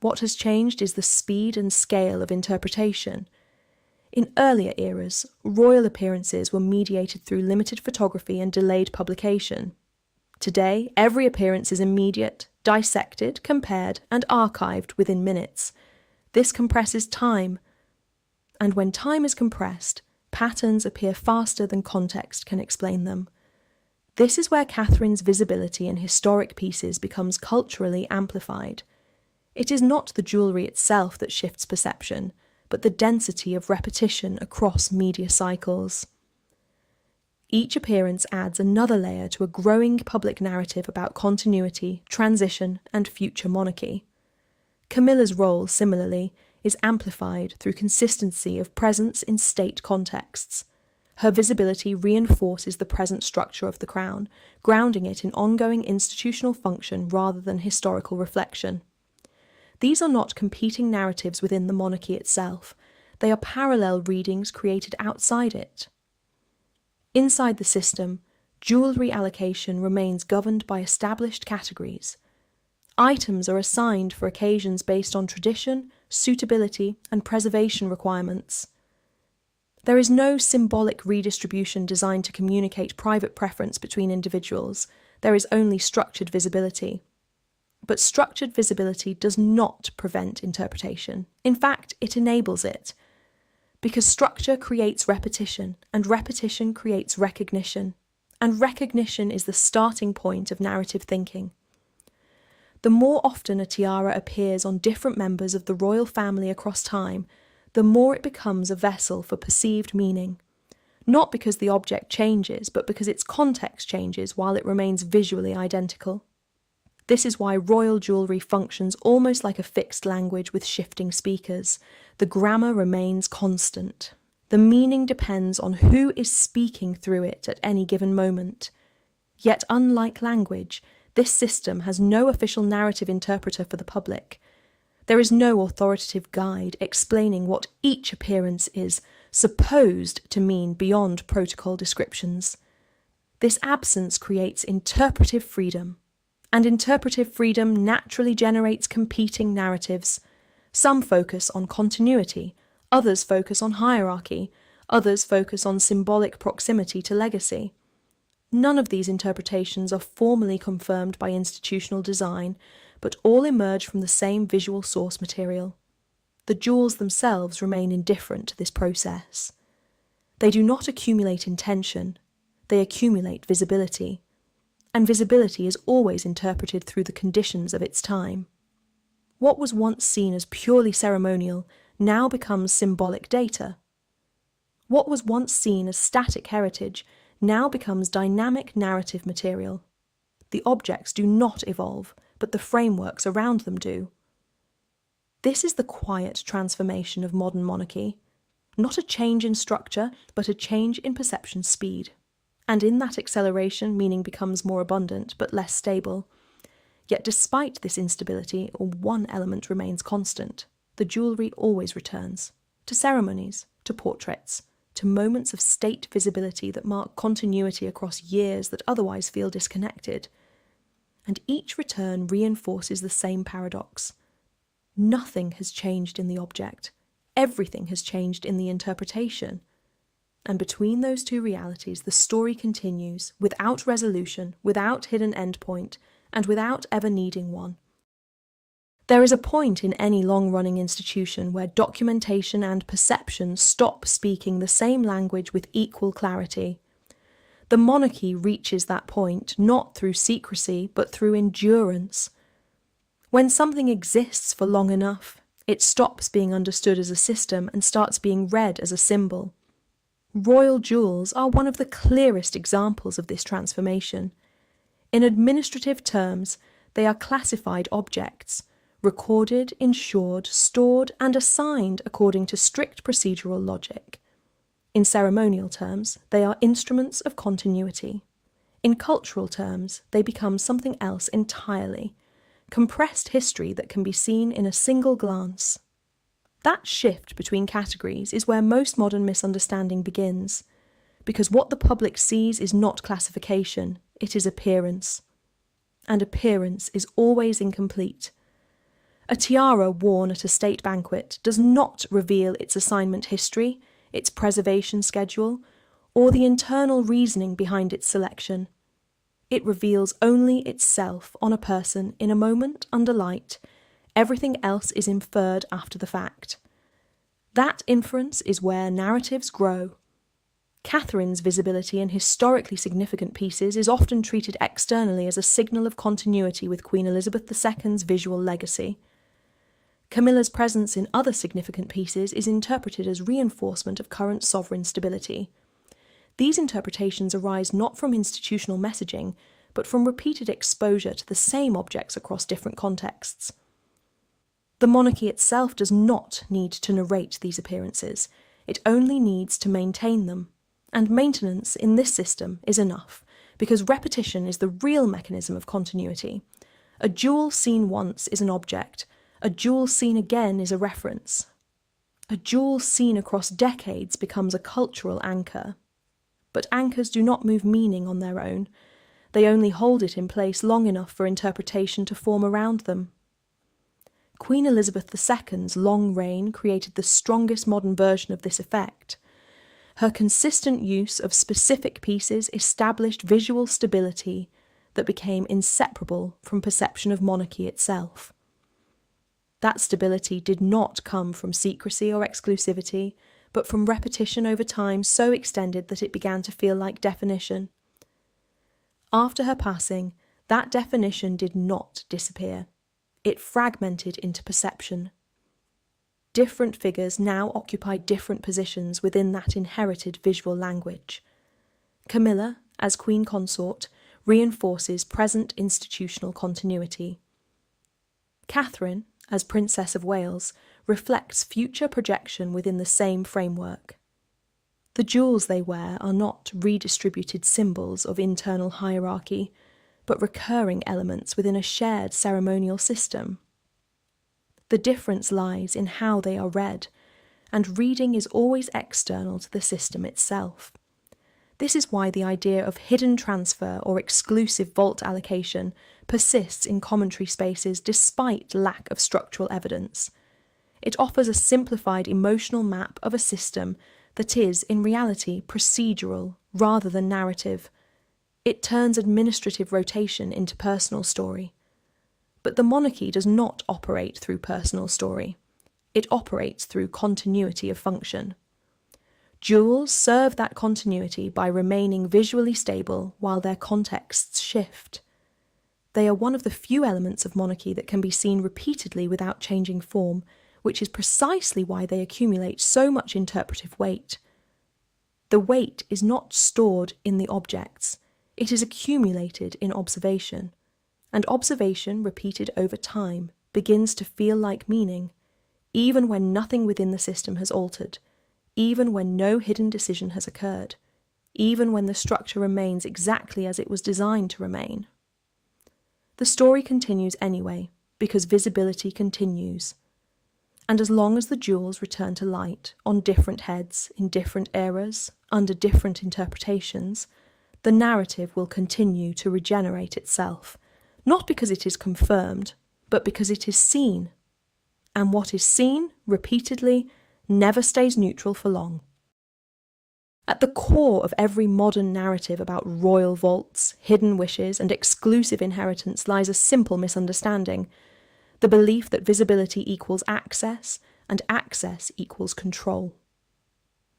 What has changed is the speed and scale of interpretation. In earlier eras, royal appearances were mediated through limited photography and delayed publication. Today, every appearance is immediate, dissected, compared, and archived within minutes. This compresses time, and when time is compressed, patterns appear faster than context can explain them. This is where Catherine's visibility in historic pieces becomes culturally amplified. It is not the jewellery itself that shifts perception, but the density of repetition across media cycles. Each appearance adds another layer to a growing public narrative about continuity, transition, and future monarchy. Camilla's role, similarly, is amplified through consistency of presence in state contexts. Her visibility reinforces the present structure of the crown, grounding it in ongoing institutional function rather than historical reflection. These are not competing narratives within the monarchy itself. They are parallel readings created outside it. Inside the system, jewellery allocation remains governed by established categories. Items are assigned for occasions based on tradition, suitability, and preservation requirements. There is no symbolic redistribution designed to communicate private preference between individuals. There is only structured visibility. But structured visibility does not prevent interpretation. In fact, it enables it. Because structure creates repetition, and repetition creates recognition. And recognition is the starting point of narrative thinking. The more often a tiara appears on different members of the royal family across time, the more it becomes a vessel for perceived meaning. Not because the object changes, but because its context changes while it remains visually identical. This is why royal jewellery functions almost like a fixed language with shifting speakers. The grammar remains constant. The meaning depends on who is speaking through it at any given moment. Yet unlike language, this system has no official narrative interpreter for the public. There is no authoritative guide explaining what each appearance is supposed to mean beyond protocol descriptions. This absence creates interpretive freedom, and interpretive freedom naturally generates competing narratives. Some focus on continuity, others focus on hierarchy, others focus on symbolic proximity to legacy. None of these interpretations are formally confirmed by institutional design, but all emerge from the same visual source material. The jewels themselves remain indifferent to this process. They do not accumulate intention, they accumulate visibility, and visibility is always interpreted through the conditions of its time. What was once seen as purely ceremonial now becomes symbolic data. What was once seen as static heritage now becomes dynamic narrative material. The objects do not evolve, but the frameworks around them do. This is the quiet transformation of modern monarchy, not a change in structure, but a change in perception speed. And in that acceleration, meaning becomes more abundant, but less stable. Yet despite this instability, one element remains constant. The jewellery always returns. To ceremonies, to portraits, to to moments of state visibility that mark continuity across years that otherwise feel disconnected. And each return reinforces the same paradox. Nothing has changed in the object. Everything has changed in the interpretation. And between those two realities, the story continues, without resolution, without hidden endpoint, and without ever needing one. There is a point in any long-running institution where documentation and perception stop speaking the same language with equal clarity. The monarchy reaches that point not through secrecy, but through endurance. When something exists for long enough, it stops being understood as a system and starts being read as a symbol. Royal jewels are one of the clearest examples of this transformation. In administrative terms, they are classified objects, recorded, insured, stored, and assigned according to strict procedural logic. In ceremonial terms, they are instruments of continuity. In cultural terms, they become something else entirely, compressed history that can be seen in a single glance. That shift between categories is where most modern misunderstanding begins, because what the public sees is not classification, it is appearance. And appearance is always incomplete. A tiara worn at a state banquet does not reveal its assignment history, its preservation schedule, or the internal reasoning behind its selection. It reveals only itself on a person in a moment under light. Everything else is inferred after the fact. That inference is where narratives grow. Catherine's visibility in historically significant pieces is often treated externally as a signal of continuity with Queen Elizabeth II's visual legacy. Camilla's presence in other significant pieces is interpreted as reinforcement of current sovereign stability. These interpretations arise not from institutional messaging, but from repeated exposure to the same objects across different contexts. The monarchy itself does not need to narrate these appearances, it only needs to maintain them. And maintenance in this system is enough, because repetition is the real mechanism of continuity. A jewel seen once is an object, a jewel seen again is a reference. A jewel seen across decades becomes a cultural anchor. But anchors do not move meaning on their own. They only hold it in place long enough for interpretation to form around them. Queen Elizabeth II's long reign created the strongest modern version of this effect. Her consistent use of specific pieces established visual stability that became inseparable from perception of monarchy itself. That stability did not come from secrecy or exclusivity, but from repetition over time so extended that it began to feel like definition. After her passing, that definition did not disappear. It fragmented into perception. Different figures now occupy different positions within that inherited visual language. Camilla, as Queen Consort, reinforces present institutional continuity. Catherine, as Princess of Wales, reflects future projection within the same framework. The jewels they wear are not redistributed symbols of internal hierarchy, but recurring elements within a shared ceremonial system. The difference lies in how they are read, and reading is always external to the system itself. This is why the idea of hidden transfer or exclusive vault allocation persists in commentary spaces despite lack of structural evidence. It offers a simplified emotional map of a system that is, in reality, procedural rather than narrative. It turns administrative rotation into personal story. But the monarchy does not operate through personal story. It operates through continuity of function. Jewels serve that continuity by remaining visually stable while their contexts shift. They are one of the few elements of monarchy that can be seen repeatedly without changing form, which is precisely why they accumulate so much interpretive weight. The weight is not stored in the objects, it is accumulated in observation, and observation repeated over time begins to feel like meaning, even when nothing within the system has altered, even when no hidden decision has occurred, even when the structure remains exactly as it was designed to remain. The story continues anyway, because visibility continues. And as long as the jewels return to light on different heads in different eras, under different interpretations, the narrative will continue to regenerate itself, not because it is confirmed, but because it is seen. And what is seen, repeatedly, never stays neutral for long. At the core of every modern narrative about royal vaults, hidden wishes, and exclusive inheritance lies a simple misunderstanding: the belief that visibility equals access, and access equals control.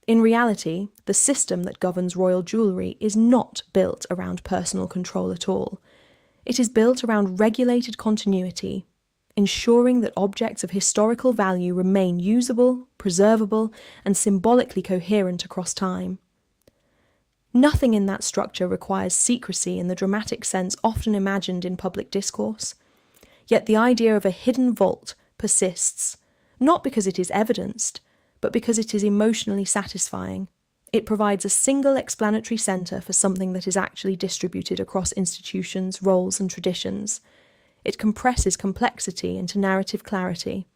In reality, the system that governs royal jewellery is not built around personal control at all. It is built around regulated continuity, ensuring that objects of historical value remain usable, preservable, and symbolically coherent across time. Nothing in that structure requires secrecy in the dramatic sense often imagined in public discourse. Yet the idea of a hidden vault persists, not because it is evidenced, but because it is emotionally satisfying. It provides a single explanatory centre for something that is actually distributed across institutions, roles, and traditions. It compresses complexity into narrative clarity,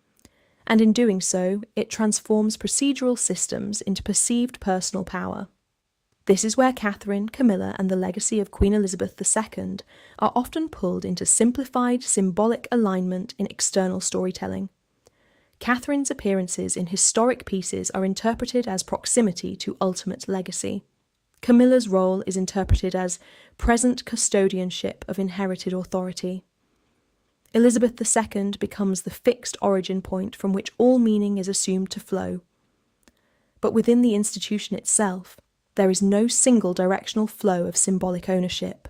and in doing so, it transforms procedural systems into perceived personal power. This is where Catherine, Camilla, and the legacy of Queen Elizabeth II are often pulled into simplified, symbolic alignment in external storytelling. Catherine's appearances in historic pieces are interpreted as proximity to ultimate legacy. Camilla's role is interpreted as present custodianship of inherited authority. Elizabeth II becomes the fixed origin point from which all meaning is assumed to flow. But within the institution itself, there is no single directional flow of symbolic ownership.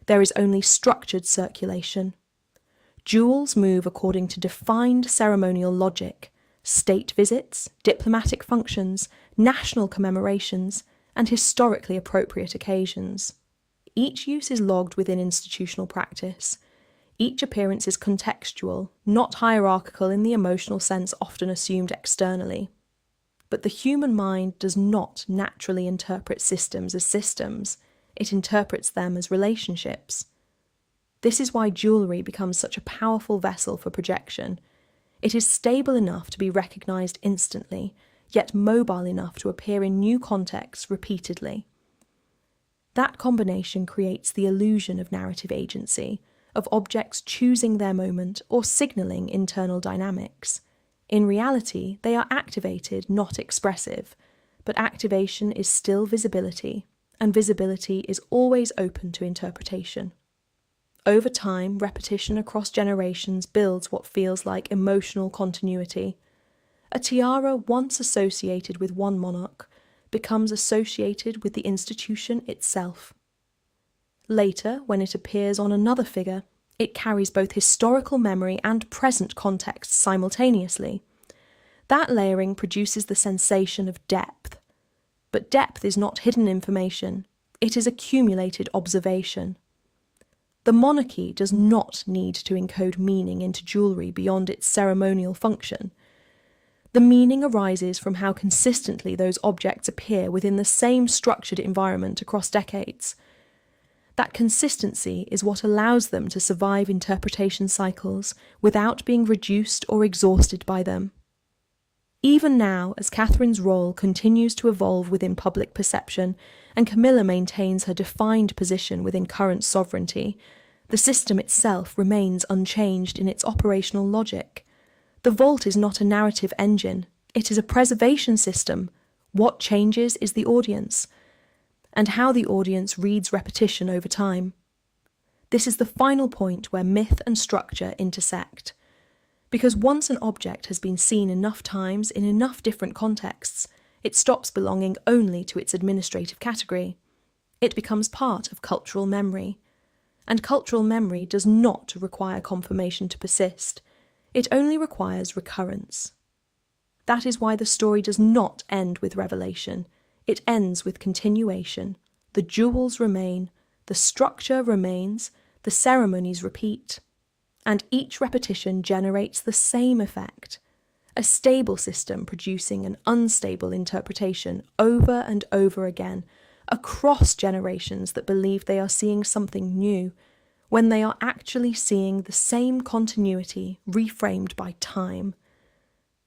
There is only structured circulation. Jewels move according to defined ceremonial logic: state visits, diplomatic functions, national commemorations, and historically appropriate occasions. Each use is logged within institutional practice. Each appearance is contextual, not hierarchical in the emotional sense often assumed externally. But the human mind does not naturally interpret systems as systems. It interprets them as relationships. This is why jewellery becomes such a powerful vessel for projection. It is stable enough to be recognised instantly, yet mobile enough to appear in new contexts repeatedly. That combination creates the illusion of narrative agency, of objects choosing their moment or signalling internal dynamics. In reality, they are activated, not expressive, but activation is still visibility, and visibility is always open to interpretation. Over time, repetition across generations builds what feels like emotional continuity. A tiara once associated with one monarch becomes associated with the institution itself. Later, when it appears on another figure, it carries both historical memory and present context simultaneously. That layering produces the sensation of depth. But depth is not hidden information, it is accumulated observation. The monarchy does not need to encode meaning into jewellery beyond its ceremonial function. The meaning arises from how consistently those objects appear within the same structured environment across decades. That consistency is what allows them to survive interpretation cycles without being reduced or exhausted by them. Even now, as Catherine's role continues to evolve within public perception and Camilla maintains her defined position within current sovereignty, the system itself remains unchanged in its operational logic. The vault is not a narrative engine, it is a preservation system. What changes is the audience, and how the audience reads repetition over time. This is the final point where myth and structure intersect. Because once an object has been seen enough times in enough different contexts, it stops belonging only to its administrative category. It becomes part of cultural memory. And cultural memory does not require confirmation to persist. It only requires recurrence. That is why the story does not end with revelation. It ends with continuation. The jewels remain, the structure remains, the ceremonies repeat. And each repetition generates the same effect. A stable system producing an unstable interpretation over and over again, across generations that believe they are seeing something new, when they are actually seeing the same continuity reframed by time.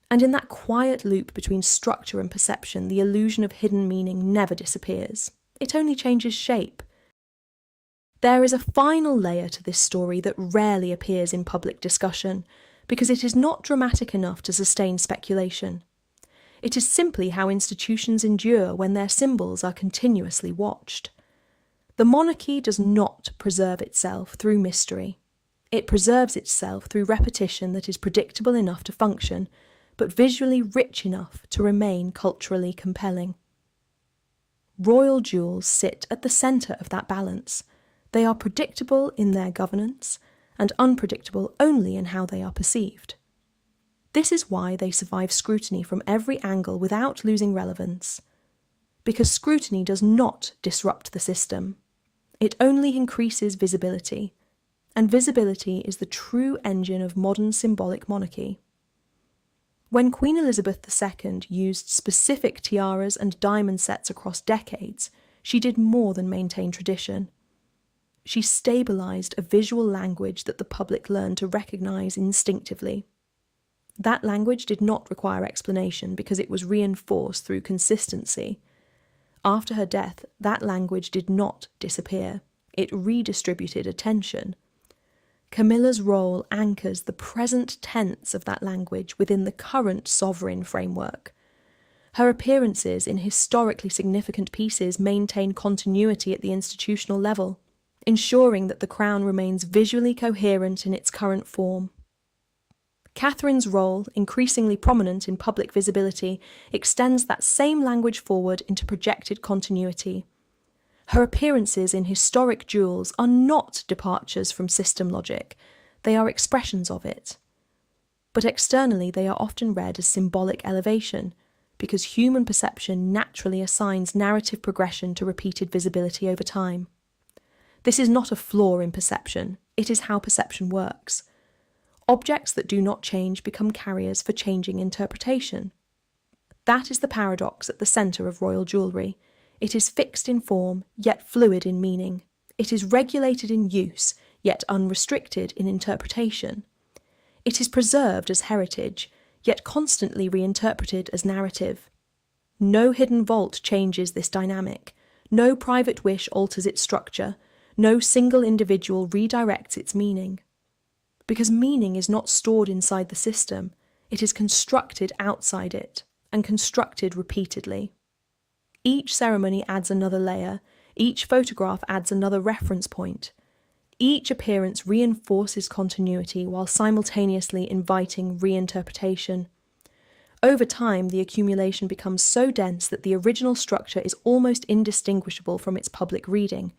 And in that quiet loop between structure and perception, the illusion of hidden meaning never disappears. It only changes shape. There is a final layer to this story that rarely appears in public discussion, because it is not dramatic enough to sustain speculation. It is simply how institutions endure when their symbols are continuously watched. The monarchy does not preserve itself through mystery. It preserves itself through repetition that is predictable enough to function, but visually rich enough to remain culturally compelling. Royal jewels sit at the centre of that balance. They are predictable in their governance, and unpredictable only in how they are perceived. This is why they survive scrutiny from every angle without losing relevance. Because scrutiny does not disrupt the system. It only increases visibility, and visibility is the true engine of modern symbolic monarchy. When Queen Elizabeth II used specific tiaras and diamond sets across decades, she did more than maintain tradition. She stabilised a visual language that the public learned to recognise instinctively. That language did not require explanation because it was reinforced through consistency. After her death, that language did not disappear. It redistributed attention. Camilla's role anchors the present tense of that language within the current sovereign framework. Her appearances in historically significant pieces maintain continuity at the institutional level, ensuring that the crown remains visually coherent in its current form. Catherine's role, increasingly prominent in public visibility, extends that same language forward into projected continuity. Her appearances in historic jewels are not departures from system logic, they are expressions of it. But externally they are often read as symbolic elevation, because human perception naturally assigns narrative progression to repeated visibility over time. This is not a flaw in perception, it is how perception works. Objects that do not change become carriers for changing interpretation. That is the paradox at the centre of royal jewellery. It is fixed in form, yet fluid in meaning. It is regulated in use, yet unrestricted in interpretation. It is preserved as heritage, yet constantly reinterpreted as narrative. No hidden vault changes this dynamic. No private wish alters its structure. No single individual redirects its meaning. Because meaning is not stored inside the system, it is constructed outside it, and constructed repeatedly. Each ceremony adds another layer, each photograph adds another reference point. Each appearance reinforces continuity while simultaneously inviting reinterpretation. Over time, the accumulation becomes so dense that the original structure is almost indistinguishable from its public reading,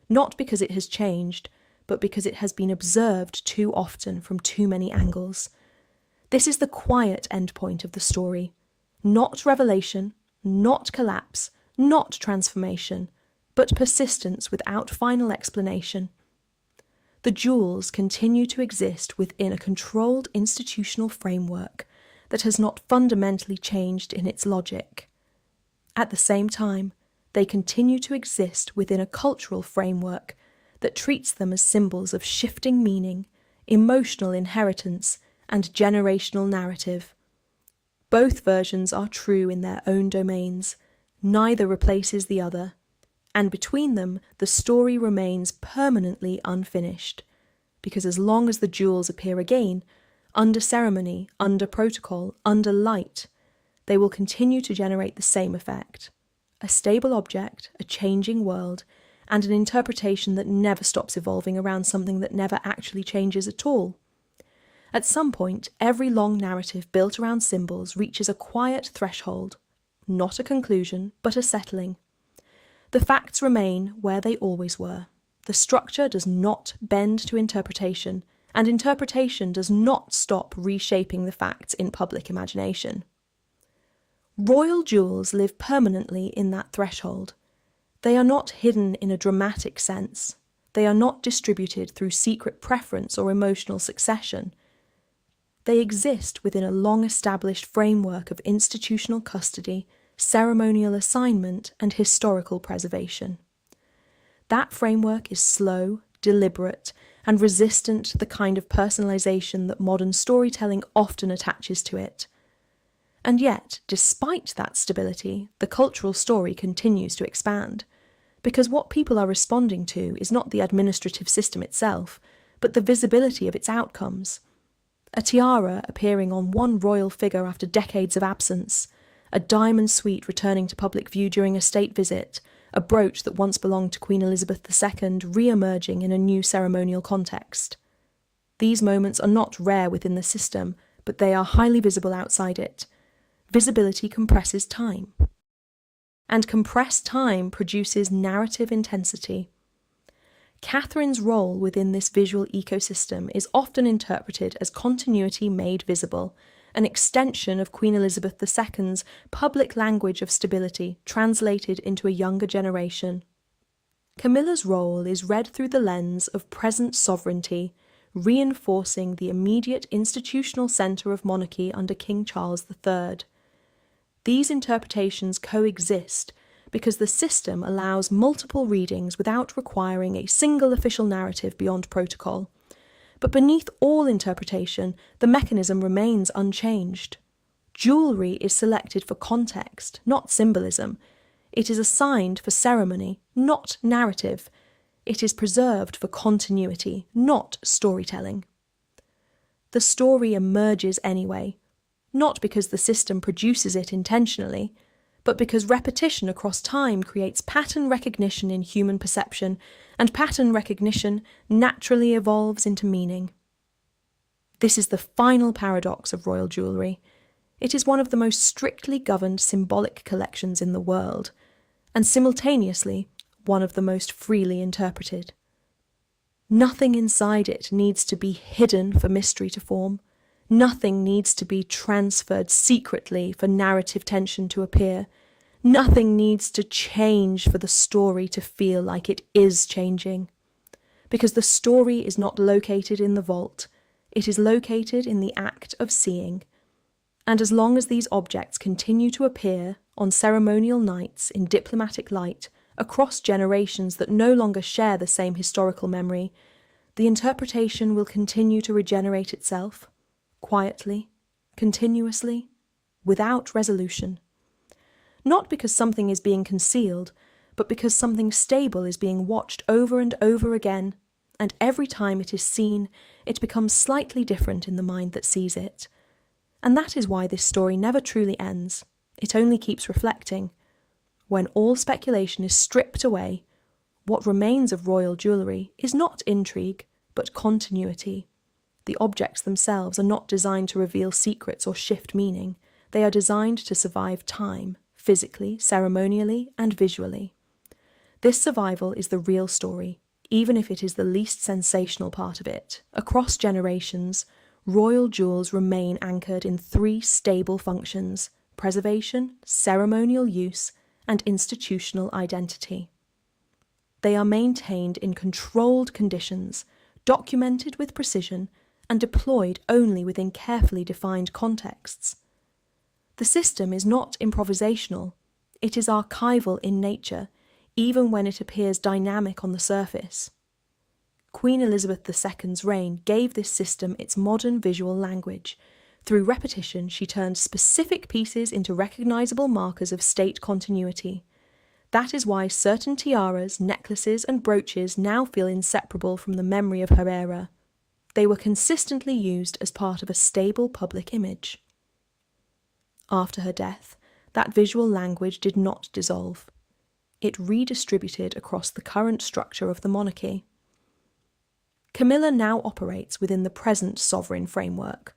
not because it has changed, but because it has been observed too often from too many angles. This is the quiet endpoint of the story, not revelation, not collapse, not transformation, but persistence without final explanation. The jewels continue to exist within a controlled institutional framework that has not fundamentally changed in its logic. At the same time, they continue to exist within a cultural framework that treats them as symbols of shifting meaning, emotional inheritance, and generational narrative. Both versions are true in their own domains, neither replaces the other, and between them the story remains permanently unfinished, because as long as the jewels appear again, under ceremony, under protocol, under light, they will continue to generate the same effect: a stable object, a changing world, and an interpretation that never stops evolving around something that never actually changes at all. At some point, every long narrative built around symbols reaches a quiet threshold, not a conclusion, but a settling. The facts remain where they always were. The structure does not bend to interpretation, and interpretation does not stop reshaping the facts in public imagination. Royal jewels live permanently in that threshold. They are not hidden in a dramatic sense. They are not distributed through secret preference or emotional succession. They exist within a long-established framework of institutional custody, ceremonial assignment, and historical preservation. That framework is slow, deliberate, and resistant to the kind of personalization that modern storytelling often attaches to it. And yet, despite that stability, the cultural story continues to expand, because what people are responding to is not the administrative system itself, but the visibility of its outcomes. A tiara appearing on one royal figure after decades of absence, a diamond suite returning to public view during a state visit, a brooch that once belonged to Queen Elizabeth II re-emerging in a new ceremonial context. These moments are not rare within the system, but they are highly visible outside it. Visibility compresses time. And compressed time produces narrative intensity. Catherine's role within this visual ecosystem is often interpreted as continuity made visible, an extension of Queen Elizabeth II's public language of stability translated into a younger generation. Camilla's role is read through the lens of present sovereignty, reinforcing the immediate institutional centre of monarchy under King Charles III. These interpretations coexist because the system allows multiple readings without requiring a single official narrative beyond protocol. But beneath all interpretation, the mechanism remains unchanged. Jewellery is selected for context, not symbolism. It is assigned for ceremony, not narrative. It is preserved for continuity, not storytelling. The story emerges anyway, not because the system produces it intentionally, but because repetition across time creates pattern recognition in human perception, and pattern recognition naturally evolves into meaning. This is the final paradox of royal jewellery. It is one of the most strictly governed symbolic collections in the world, and simultaneously one of the most freely interpreted. Nothing inside it needs to be hidden for mystery to form. Nothing needs to be transferred secretly for narrative tension to appear. Nothing needs to change for the story to feel like it is changing. Because the story is not located in the vault, it is located in the act of seeing. And as long as these objects continue to appear on ceremonial nights in diplomatic light across generations that no longer share the same historical memory, the interpretation will continue to regenerate itself, quietly, continuously, without resolution. Not because something is being concealed, but because something stable is being watched over and over again, and every time it is seen, it becomes slightly different in the mind that sees it. And that is why this story never truly ends. It only keeps reflecting. When all speculation is stripped away, what remains of royal jewellery is not intrigue, but continuity. The objects themselves are not designed to reveal secrets or shift meaning. They are designed to survive time, physically, ceremonially, and visually. This survival is the real story, even if it is the least sensational part of it. Across generations, royal jewels remain anchored in three stable functions: preservation, ceremonial use, and institutional identity. They are maintained in controlled conditions, documented with precision, and deployed only within carefully defined contexts. The system is not improvisational, it is archival in nature, even when it appears dynamic on the surface. Queen Elizabeth II's reign gave this system its modern visual language. Through repetition, she turned specific pieces into recognisable markers of state continuity. That is why certain tiaras, necklaces, and brooches now feel inseparable from the memory of her era. They were consistently used as part of a stable public image. After her death, that visual language did not dissolve. It redistributed across the current structure of the monarchy. Camilla now operates within the present sovereign framework,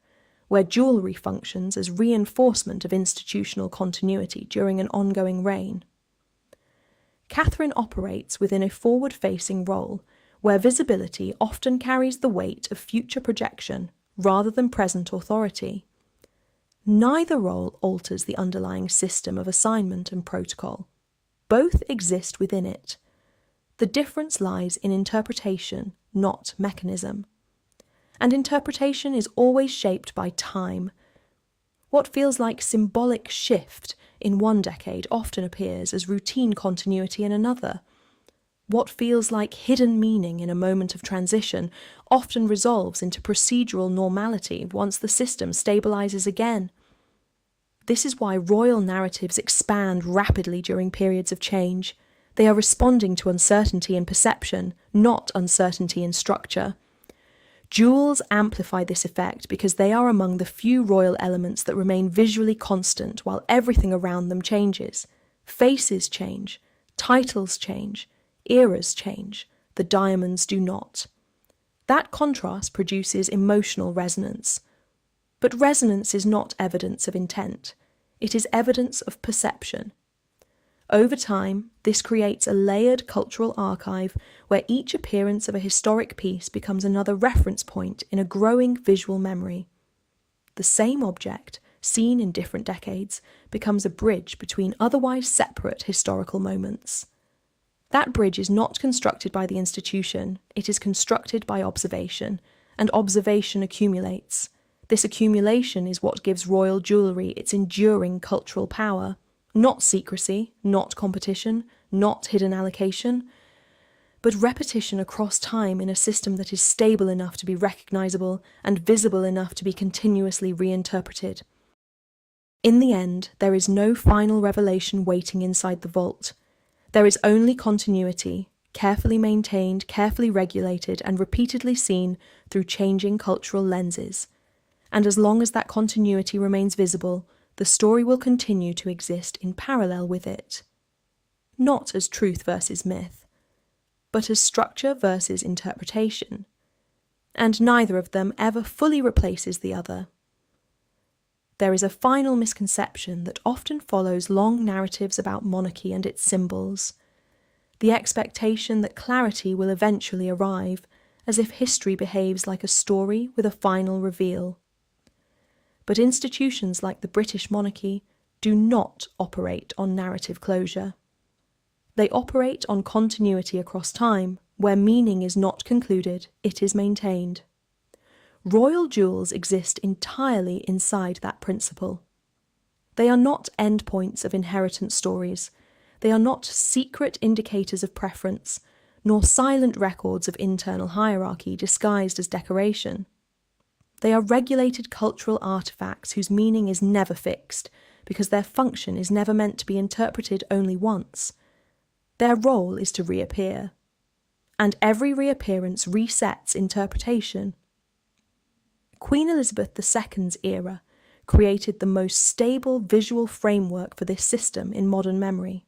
where jewellery functions as reinforcement of institutional continuity during an ongoing reign. Catherine operates within a forward-facing role, where visibility often carries the weight of future projection rather than present authority. Neither role alters the underlying system of assignment and protocol. Both exist within it. The difference lies in interpretation, not mechanism. And interpretation is always shaped by time. What feels like symbolic shift in one decade often appears as routine continuity in another. What feels like hidden meaning in a moment of transition often resolves into procedural normality once the system stabilises again. This is why royal narratives expand rapidly during periods of change. They are responding to uncertainty in perception, not uncertainty in structure. Jewels amplify this effect because they are among the few royal elements that remain visually constant while everything around them changes. Faces change, titles change, eras change, the diamonds do not. That contrast produces emotional resonance. But resonance is not evidence of intent. It is evidence of perception. Over time, this creates a layered cultural archive where each appearance of a historic piece becomes another reference point in a growing visual memory. The same object, seen in different decades, becomes a bridge between otherwise separate historical moments. That bridge is not constructed by the institution, it is constructed by observation, and observation accumulates. This accumulation is what gives royal jewellery its enduring cultural power. Not secrecy, not competition, not hidden allocation, but repetition across time in a system that is stable enough to be recognisable and visible enough to be continuously reinterpreted. In the end, there is no final revelation waiting inside the vault. There is only continuity, carefully maintained, carefully regulated, and repeatedly seen through changing cultural lenses. And as long as that continuity remains visible, the story will continue to exist in parallel with it. Not as truth versus myth, but as structure versus interpretation. And neither of them ever fully replaces the other. There is a final misconception that often follows long narratives about monarchy and its symbols. The expectation that clarity will eventually arrive, as if history behaves like a story with a final reveal. But institutions like the British monarchy do not operate on narrative closure. They operate on continuity across time, where meaning is not concluded, it is maintained. Royal jewels exist entirely inside that principle. They are not endpoints of inheritance stories. They are not secret indicators of preference, nor silent records of internal hierarchy disguised as decoration. They are regulated cultural artifacts whose meaning is never fixed, because their function is never meant to be interpreted only once. Their role is to reappear. And every reappearance resets interpretation. Queen Elizabeth II's era created the most stable visual framework for this system in modern memory.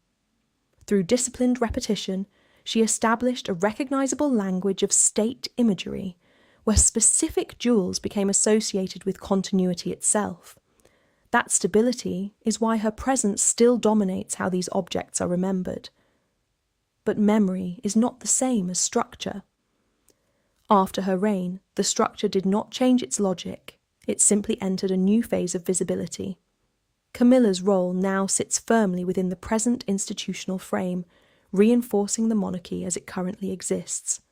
Through disciplined repetition, she established a recognisable language of state imagery, where specific jewels became associated with continuity itself. That stability is why her presence still dominates how these objects are remembered. But memory is not the same as structure. After her reign, the structure did not change its logic, it simply entered a new phase of visibility. Camilla's role now sits firmly within the present institutional frame, reinforcing the monarchy as it currently exists.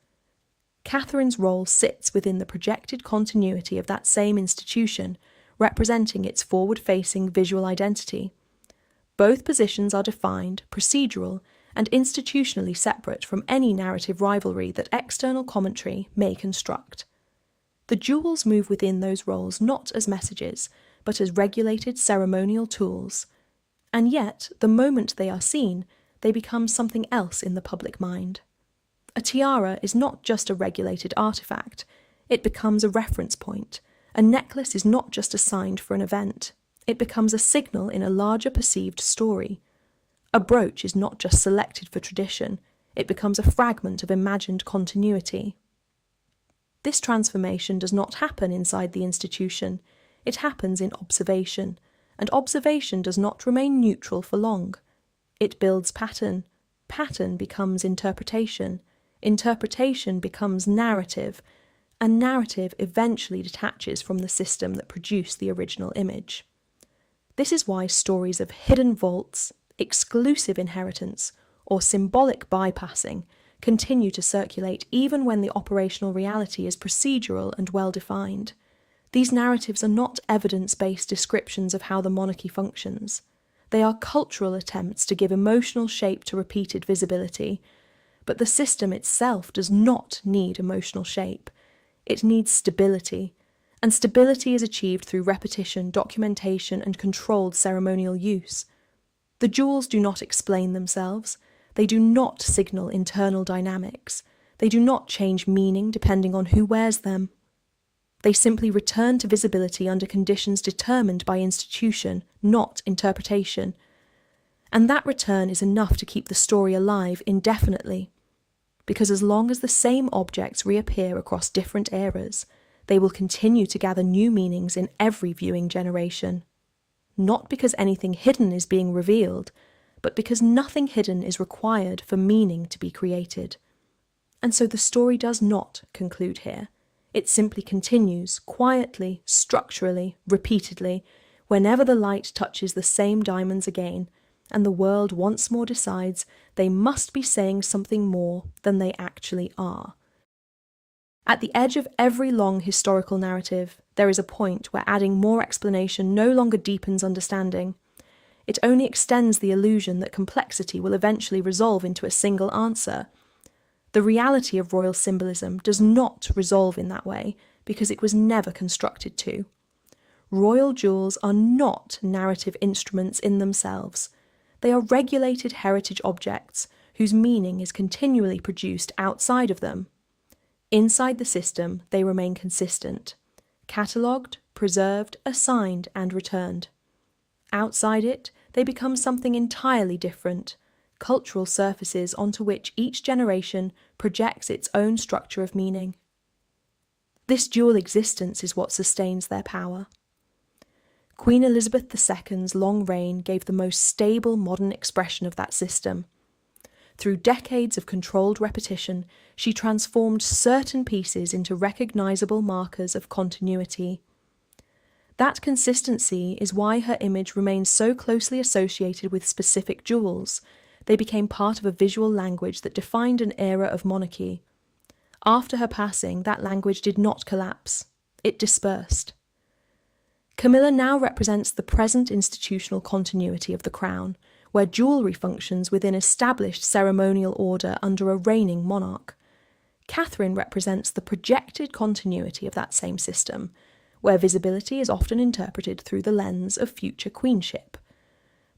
Catherine's role sits within the projected continuity of that same institution, representing its forward-facing visual identity. Both positions are defined, procedural, and institutionally separate from any narrative rivalry that external commentary may construct. The jewels move within those roles not as messages, but as regulated ceremonial tools. And yet, the moment they are seen, they become something else in the public mind. A tiara is not just a regulated artifact, it becomes a reference point. A necklace is not just assigned for an event, it becomes a signal in a larger perceived story. A brooch is not just selected for tradition, it becomes a fragment of imagined continuity. This transformation does not happen inside the institution, it happens in observation, and observation does not remain neutral for long. It builds pattern, pattern becomes interpretation, interpretation becomes narrative, and narrative eventually detaches from the system that produced the original image. This is why stories of hidden vaults, exclusive inheritance, or symbolic bypassing continue to circulate even when the operational reality is procedural and well-defined. These narratives are not evidence-based descriptions of how the monarchy functions. They are cultural attempts to give emotional shape to repeated visibility, but the system itself does not need emotional shape. It needs stability, and stability is achieved through repetition, documentation, and controlled ceremonial use. The jewels do not explain themselves. They do not signal internal dynamics. They do not change meaning depending on who wears them. They simply return to visibility under conditions determined by institution, not interpretation. And that return is enough to keep the story alive indefinitely. Because as long as the same objects reappear across different eras, they will continue to gather new meanings in every viewing generation. Not because anything hidden is being revealed, but because nothing hidden is required for meaning to be created. And so the story does not conclude here. It simply continues, quietly, structurally, repeatedly, whenever the light touches the same diamonds again, and the world once more decides they must be saying something more than they actually are. At the edge of every long historical narrative, there is a point where adding more explanation no longer deepens understanding. It only extends the illusion that complexity will eventually resolve into a single answer. The reality of royal symbolism does not resolve in that way, because it was never constructed to. Royal jewels are not narrative instruments in themselves. They are regulated heritage objects whose meaning is continually produced outside of them. Inside the system, they remain consistent, catalogued, preserved, assigned, and returned. Outside it, they become something entirely different, cultural surfaces onto which each generation projects its own structure of meaning. This dual existence is what sustains their power. Queen Elizabeth II's long reign gave the most stable modern expression of that system. Through decades of controlled repetition, she transformed certain pieces into recognisable markers of continuity. That consistency is why her image remains so closely associated with specific jewels. They became part of a visual language that defined an era of monarchy. After her passing, that language did not collapse. It dispersed. Camilla now represents the present institutional continuity of the crown, where jewellery functions within established ceremonial order under a reigning monarch. Catherine represents the projected continuity of that same system, where visibility is often interpreted through the lens of future queenship.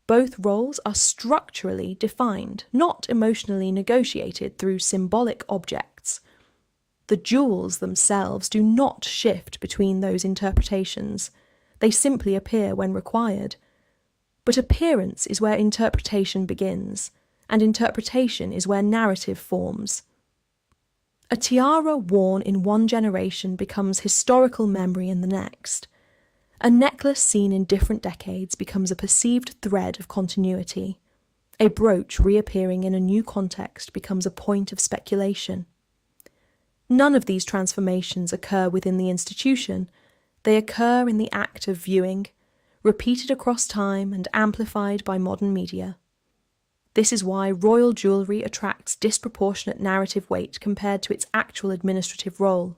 Both roles are structurally defined, not emotionally negotiated through symbolic objects. The jewels themselves do not shift between those interpretations. They simply appear when required. But appearance is where interpretation begins, and interpretation is where narrative forms. A tiara worn in one generation becomes historical memory in the next. A necklace seen in different decades becomes a perceived thread of continuity. A brooch reappearing in a new context becomes a point of speculation. None of these transformations occur within the institution. They occur in the act of viewing, repeated across time and amplified by modern media. This is why royal jewellery attracts disproportionate narrative weight compared to its actual administrative role.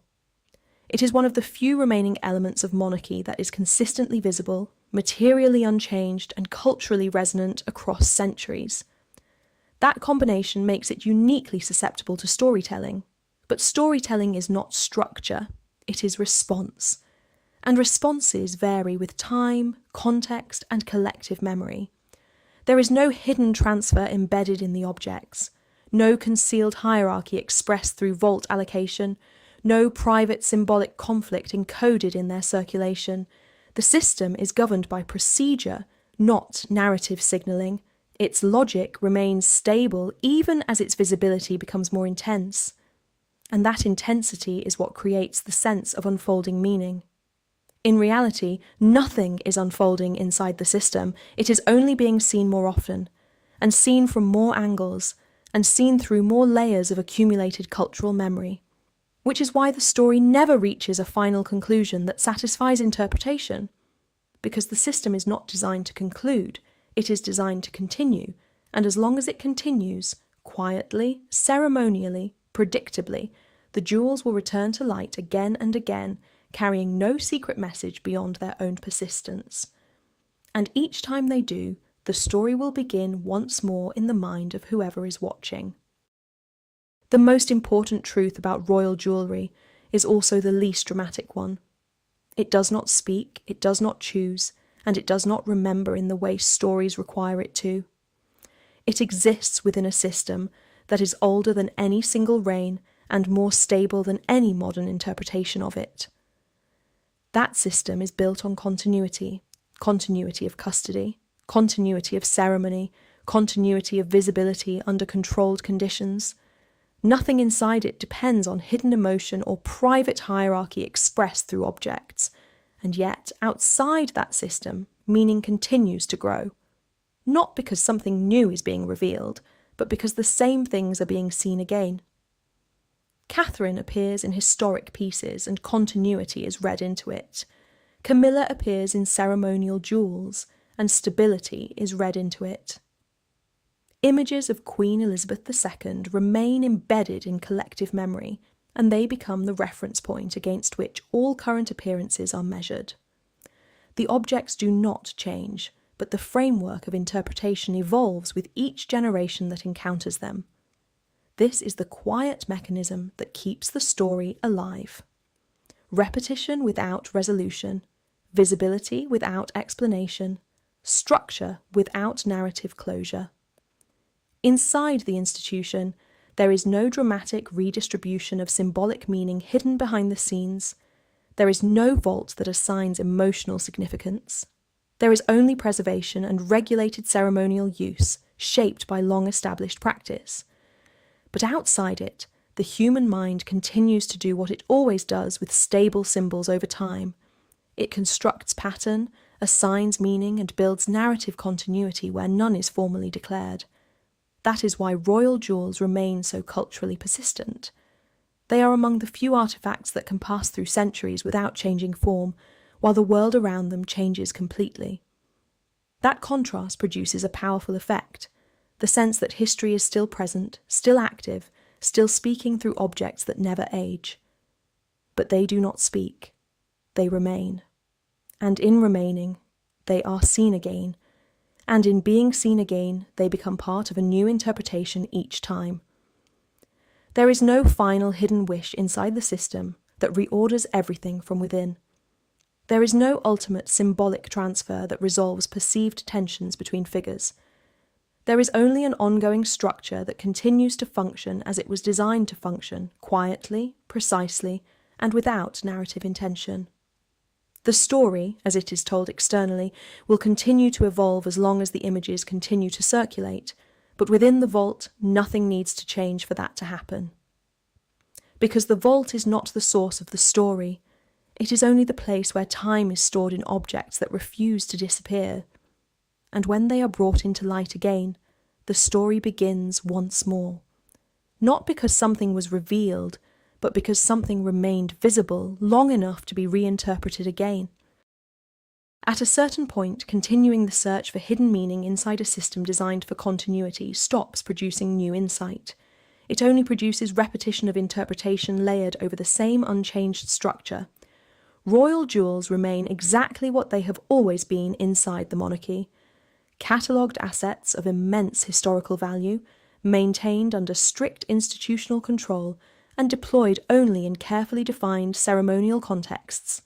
It is one of the few remaining elements of monarchy that is consistently visible, materially unchanged, and culturally resonant across centuries. That combination makes it uniquely susceptible to storytelling. But storytelling is not structure, it is response. And responses vary with time, context, and collective memory. There is no hidden transfer embedded in the objects, no concealed hierarchy expressed through vault allocation, no private symbolic conflict encoded in their circulation. The system is governed by procedure, not narrative signalling. Its logic remains stable even as its visibility becomes more intense. And that intensity is what creates the sense of unfolding meaning. In reality, nothing is unfolding inside the system. It is only being seen more often, and seen from more angles, and seen through more layers of accumulated cultural memory. Which is why the story never reaches a final conclusion that satisfies interpretation. Because the system is not designed to conclude, it is designed to continue, and as long as it continues, quietly, ceremonially, predictably, the jewels will return to light again and again, carrying no secret message beyond their own persistence. And each time they do, the story will begin once more in the mind of whoever is watching. The most important truth about royal jewellery is also the least dramatic one. It does not speak, it does not choose, and it does not remember in the way stories require it to. It exists within a system that is older than any single reign and more stable than any modern interpretation of it. That system is built on continuity, continuity of custody, continuity of ceremony, continuity of visibility under controlled conditions. Nothing inside it depends on hidden emotion or private hierarchy expressed through objects, and yet outside that system, meaning continues to grow. Not because something new is being revealed, but because the same things are being seen again. Catherine appears in historic pieces and continuity is read into it. Camilla appears in ceremonial jewels and stability is read into it. Images of Queen Elizabeth II remain embedded in collective memory, and they become the reference point against which all current appearances are measured. The objects do not change, but the framework of interpretation evolves with each generation that encounters them. This is the quiet mechanism that keeps the story alive. Repetition without resolution, visibility without explanation, structure without narrative closure. Inside the institution, there is no dramatic redistribution of symbolic meaning hidden behind the scenes. There is no vault that assigns emotional significance. There is only preservation and regulated ceremonial use, shaped by long-established practice. But outside it, the human mind continues to do what it always does with stable symbols over time. It constructs pattern, assigns meaning, and builds narrative continuity where none is formally declared. That is why royal jewels remain so culturally persistent. They are among the few artifacts that can pass through centuries without changing form, while the world around them changes completely. That contrast produces a powerful effect, the sense that history is still present, still active, still speaking through objects that never age. But they do not speak, they remain. And in remaining, they are seen again, and in being seen again, they become part of a new interpretation each time. There is no final hidden wish inside the system that reorders everything from within. There is no ultimate symbolic transfer that resolves perceived tensions between figures. There is only an ongoing structure that continues to function as it was designed to function, quietly, precisely, and without narrative intention. The story, as it is told externally, will continue to evolve as long as the images continue to circulate, but within the vault, nothing needs to change for that to happen. Because the vault is not the source of the story, it is only the place where time is stored in objects that refuse to disappear. And when they are brought into light again, the story begins once more. Not because something was revealed, but because something remained visible long enough to be reinterpreted again. At a certain point, continuing the search for hidden meaning inside a system designed for continuity stops producing new insight. It only produces repetition of interpretation layered over the same unchanged structure. Royal jewels remain exactly what they have always been inside the monarchy. Catalogued assets of immense historical value, maintained under strict institutional control, and deployed only in carefully defined ceremonial contexts.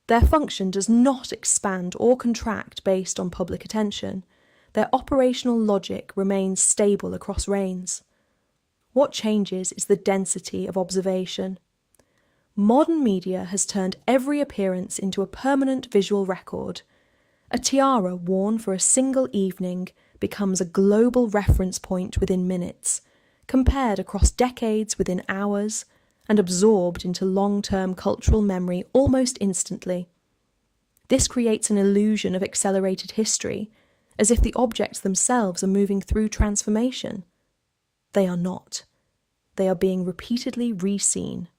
Their function does not expand or contract based on public attention. Their operational logic remains stable across reigns. What changes is the density of observation. Modern media has turned every appearance into a permanent visual record. A tiara worn for a single evening becomes a global reference point within minutes, compared across decades within hours, and absorbed into long-term cultural memory almost instantly. This creates an illusion of accelerated history, as if the objects themselves are moving through transformation. They are not. They are being repeatedly re-seen.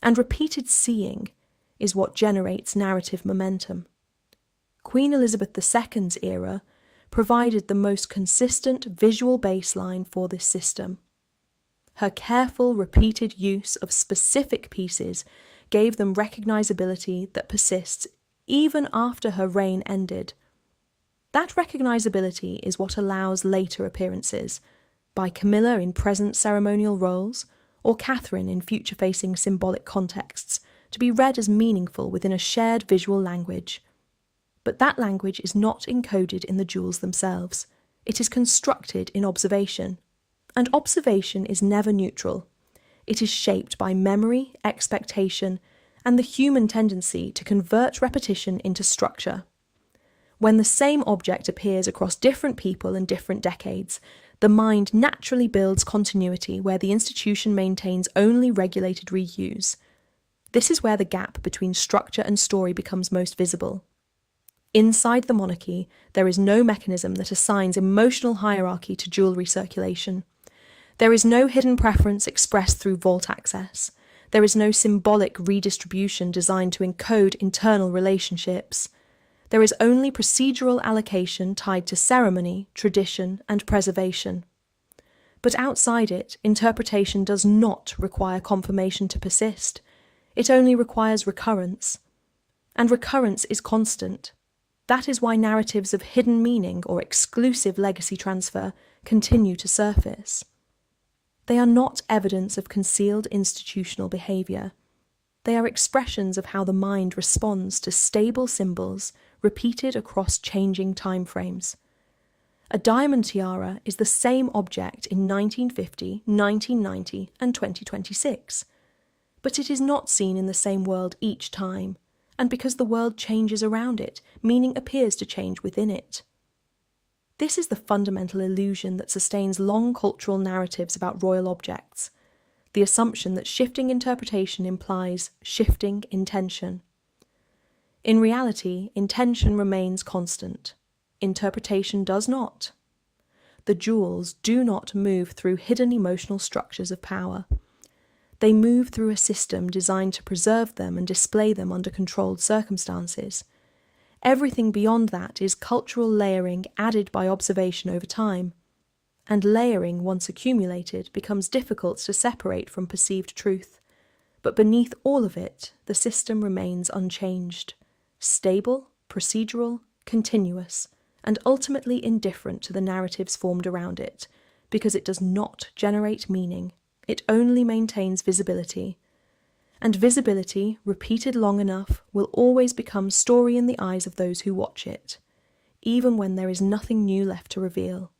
And repeated seeing is what generates narrative momentum. Queen Elizabeth II's era provided the most consistent visual baseline for this system. Her careful, repeated use of specific pieces gave them recognizability that persists even after her reign ended. That recognizability is what allows later appearances, by Camilla in present ceremonial roles, or Catherine in future-facing symbolic contexts, to be read as meaningful within a shared visual language. But that language is not encoded in the jewels themselves. It is constructed in observation. And observation is never neutral. It is shaped by memory, expectation, and the human tendency to convert repetition into structure. When the same object appears across different people and different decades, the mind naturally builds continuity where the institution maintains only regulated reuse. This is where the gap between structure and story becomes most visible. Inside the monarchy, there is no mechanism that assigns emotional hierarchy to jewellery circulation. There is no hidden preference expressed through vault access. There is no symbolic redistribution designed to encode internal relationships. There is only procedural allocation tied to ceremony, tradition, and preservation. But outside it, interpretation does not require confirmation to persist. It only requires recurrence. And recurrence is constant. That is why narratives of hidden meaning or exclusive legacy transfer continue to surface. They are not evidence of concealed institutional behaviour. They are expressions of how the mind responds to stable symbols repeated across changing timeframes. A diamond tiara is the same object in 1950, 1990, and 2026. But it is not seen in the same world each time, and because the world changes around it, meaning appears to change within it. This is the fundamental illusion that sustains long cultural narratives about royal objects, the assumption that shifting interpretation implies shifting intention. In reality, intention remains constant. Interpretation does not. The jewels do not move through hidden emotional structures of power. They move through a system designed to preserve them and display them under controlled circumstances. Everything beyond that is cultural layering added by observation over time. And layering, once accumulated, becomes difficult to separate from perceived truth. But beneath all of it, the system remains unchanged, stable, procedural, continuous, and ultimately indifferent to the narratives formed around it, because it does not generate meaning. It only maintains visibility. And visibility, repeated long enough, will always become story in the eyes of those who watch it, even when there is nothing new left to reveal.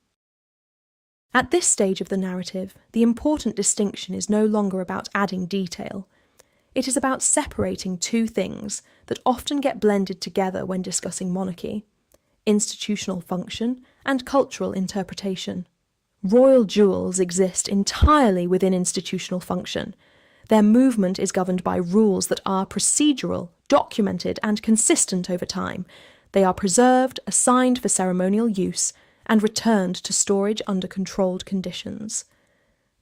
At this stage of the narrative, the important distinction is no longer about adding detail. It is about separating two things that often get blended together when discussing monarchy: institutional function and cultural interpretation. Royal jewels exist entirely within institutional function. Their movement is governed by rules that are procedural, documented, and consistent over time. They are preserved, assigned for ceremonial use, and returned to storage under controlled conditions.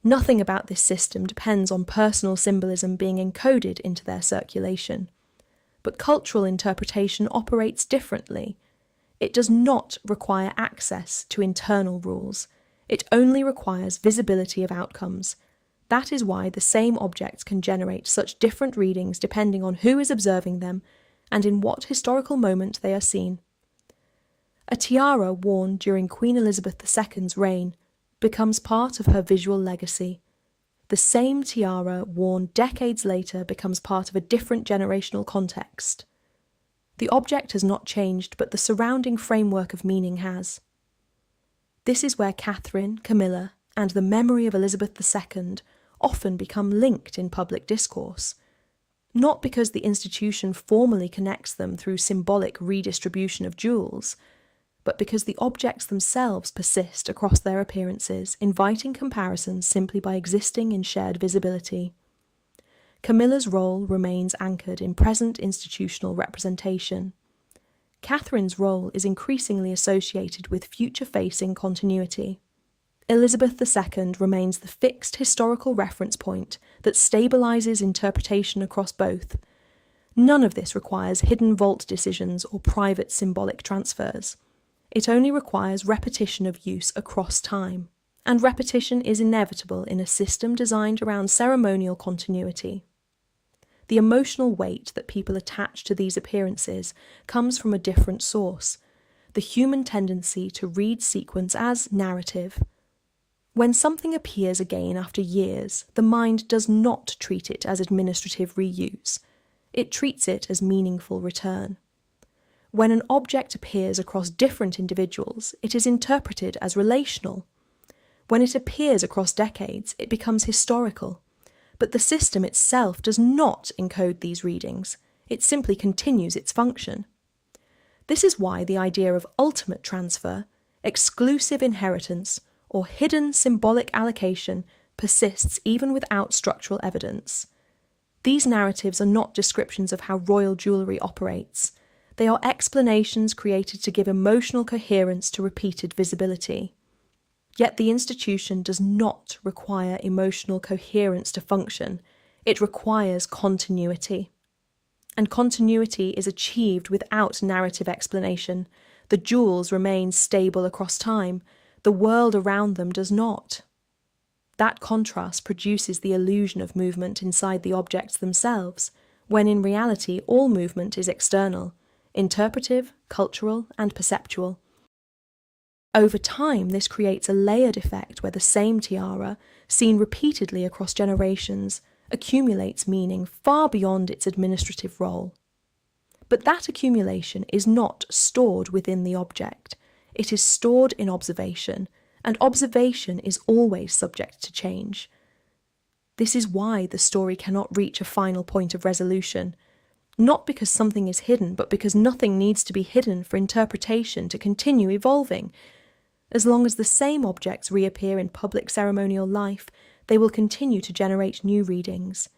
Nothing about this system depends on personal symbolism being encoded into their circulation. But cultural interpretation operates differently. It does not require access to internal rules. It only requires visibility of outcomes. That is why the same objects can generate such different readings depending on who is observing them and in what historical moment they are seen. A tiara worn during Queen Elizabeth II's reign becomes part of her visual legacy. The same tiara worn decades later becomes part of a different generational context. The object has not changed, but the surrounding framework of meaning has. This is where Catherine, Camilla, and the memory of Elizabeth II often become linked in public discourse, not because the institution formally connects them through symbolic redistribution of jewels, but because the objects themselves persist across their appearances, inviting comparisons simply by existing in shared visibility. Camilla's role remains anchored in present institutional representation. Catherine's role is increasingly associated with future-facing continuity. Elizabeth II remains the fixed historical reference point that stabilises interpretation across both. None of this requires hidden vault decisions or private symbolic transfers. It only requires repetition of use across time, and repetition is inevitable in a system designed around ceremonial continuity. The emotional weight that people attach to these appearances comes from a different source: the human tendency to read sequence as narrative. When something appears again after years, the mind does not treat it as administrative reuse. It treats it as meaningful return. When an object appears across different individuals, it is interpreted as relational. When it appears across decades, it becomes historical. But the system itself does not encode these readings, it simply continues its function. This is why the idea of ultimate transfer, exclusive inheritance, or hidden symbolic allocation persists even without structural evidence. These narratives are not descriptions of how royal jewellery operates. They are explanations created to give emotional coherence to repeated visibility. Yet the institution does not require emotional coherence to function. It requires continuity. And continuity is achieved without narrative explanation. The jewels remain stable across time. The world around them does not. That contrast produces the illusion of movement inside the objects themselves, when in reality all movement is external, interpretive, cultural, and perceptual. Over time, this creates a layered effect where the same tiara, seen repeatedly across generations, accumulates meaning far beyond its administrative role. But that accumulation is not stored within the object. It is stored in observation, and observation is always subject to change. This is why the story cannot reach a final point of resolution, not because something is hidden, but because nothing needs to be hidden for interpretation to continue evolving. As long as the same objects reappear in public ceremonial life, they will continue to generate new readings.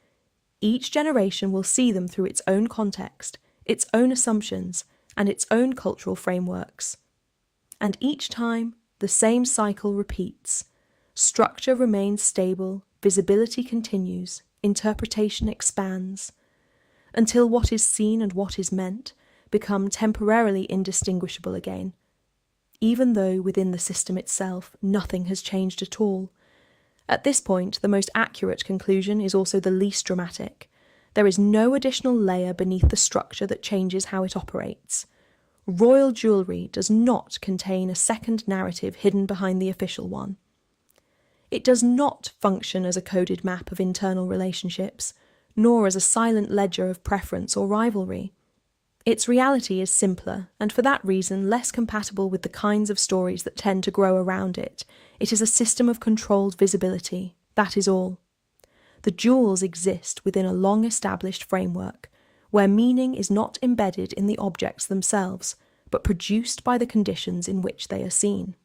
Each generation will see them through its own context, its own assumptions, and its own cultural frameworks. And each time, the same cycle repeats. Structure remains stable, visibility continues, interpretation expands, until what is seen and what is meant become temporarily indistinguishable again, even though within the system itself nothing has changed at all. At this point, the most accurate conclusion is also the least dramatic. There is no additional layer beneath the structure that changes how it operates. Royal jewellery does not contain a second narrative hidden behind the official one. It does not function as a coded map of internal relationships, nor as a silent ledger of preference or rivalry. Its reality is simpler, and for that reason less compatible with the kinds of stories that tend to grow around it. It is a system of controlled visibility, that is all. The jewels exist within a long-established framework, where meaning is not embedded in the objects themselves, but produced by the conditions in which they are seen.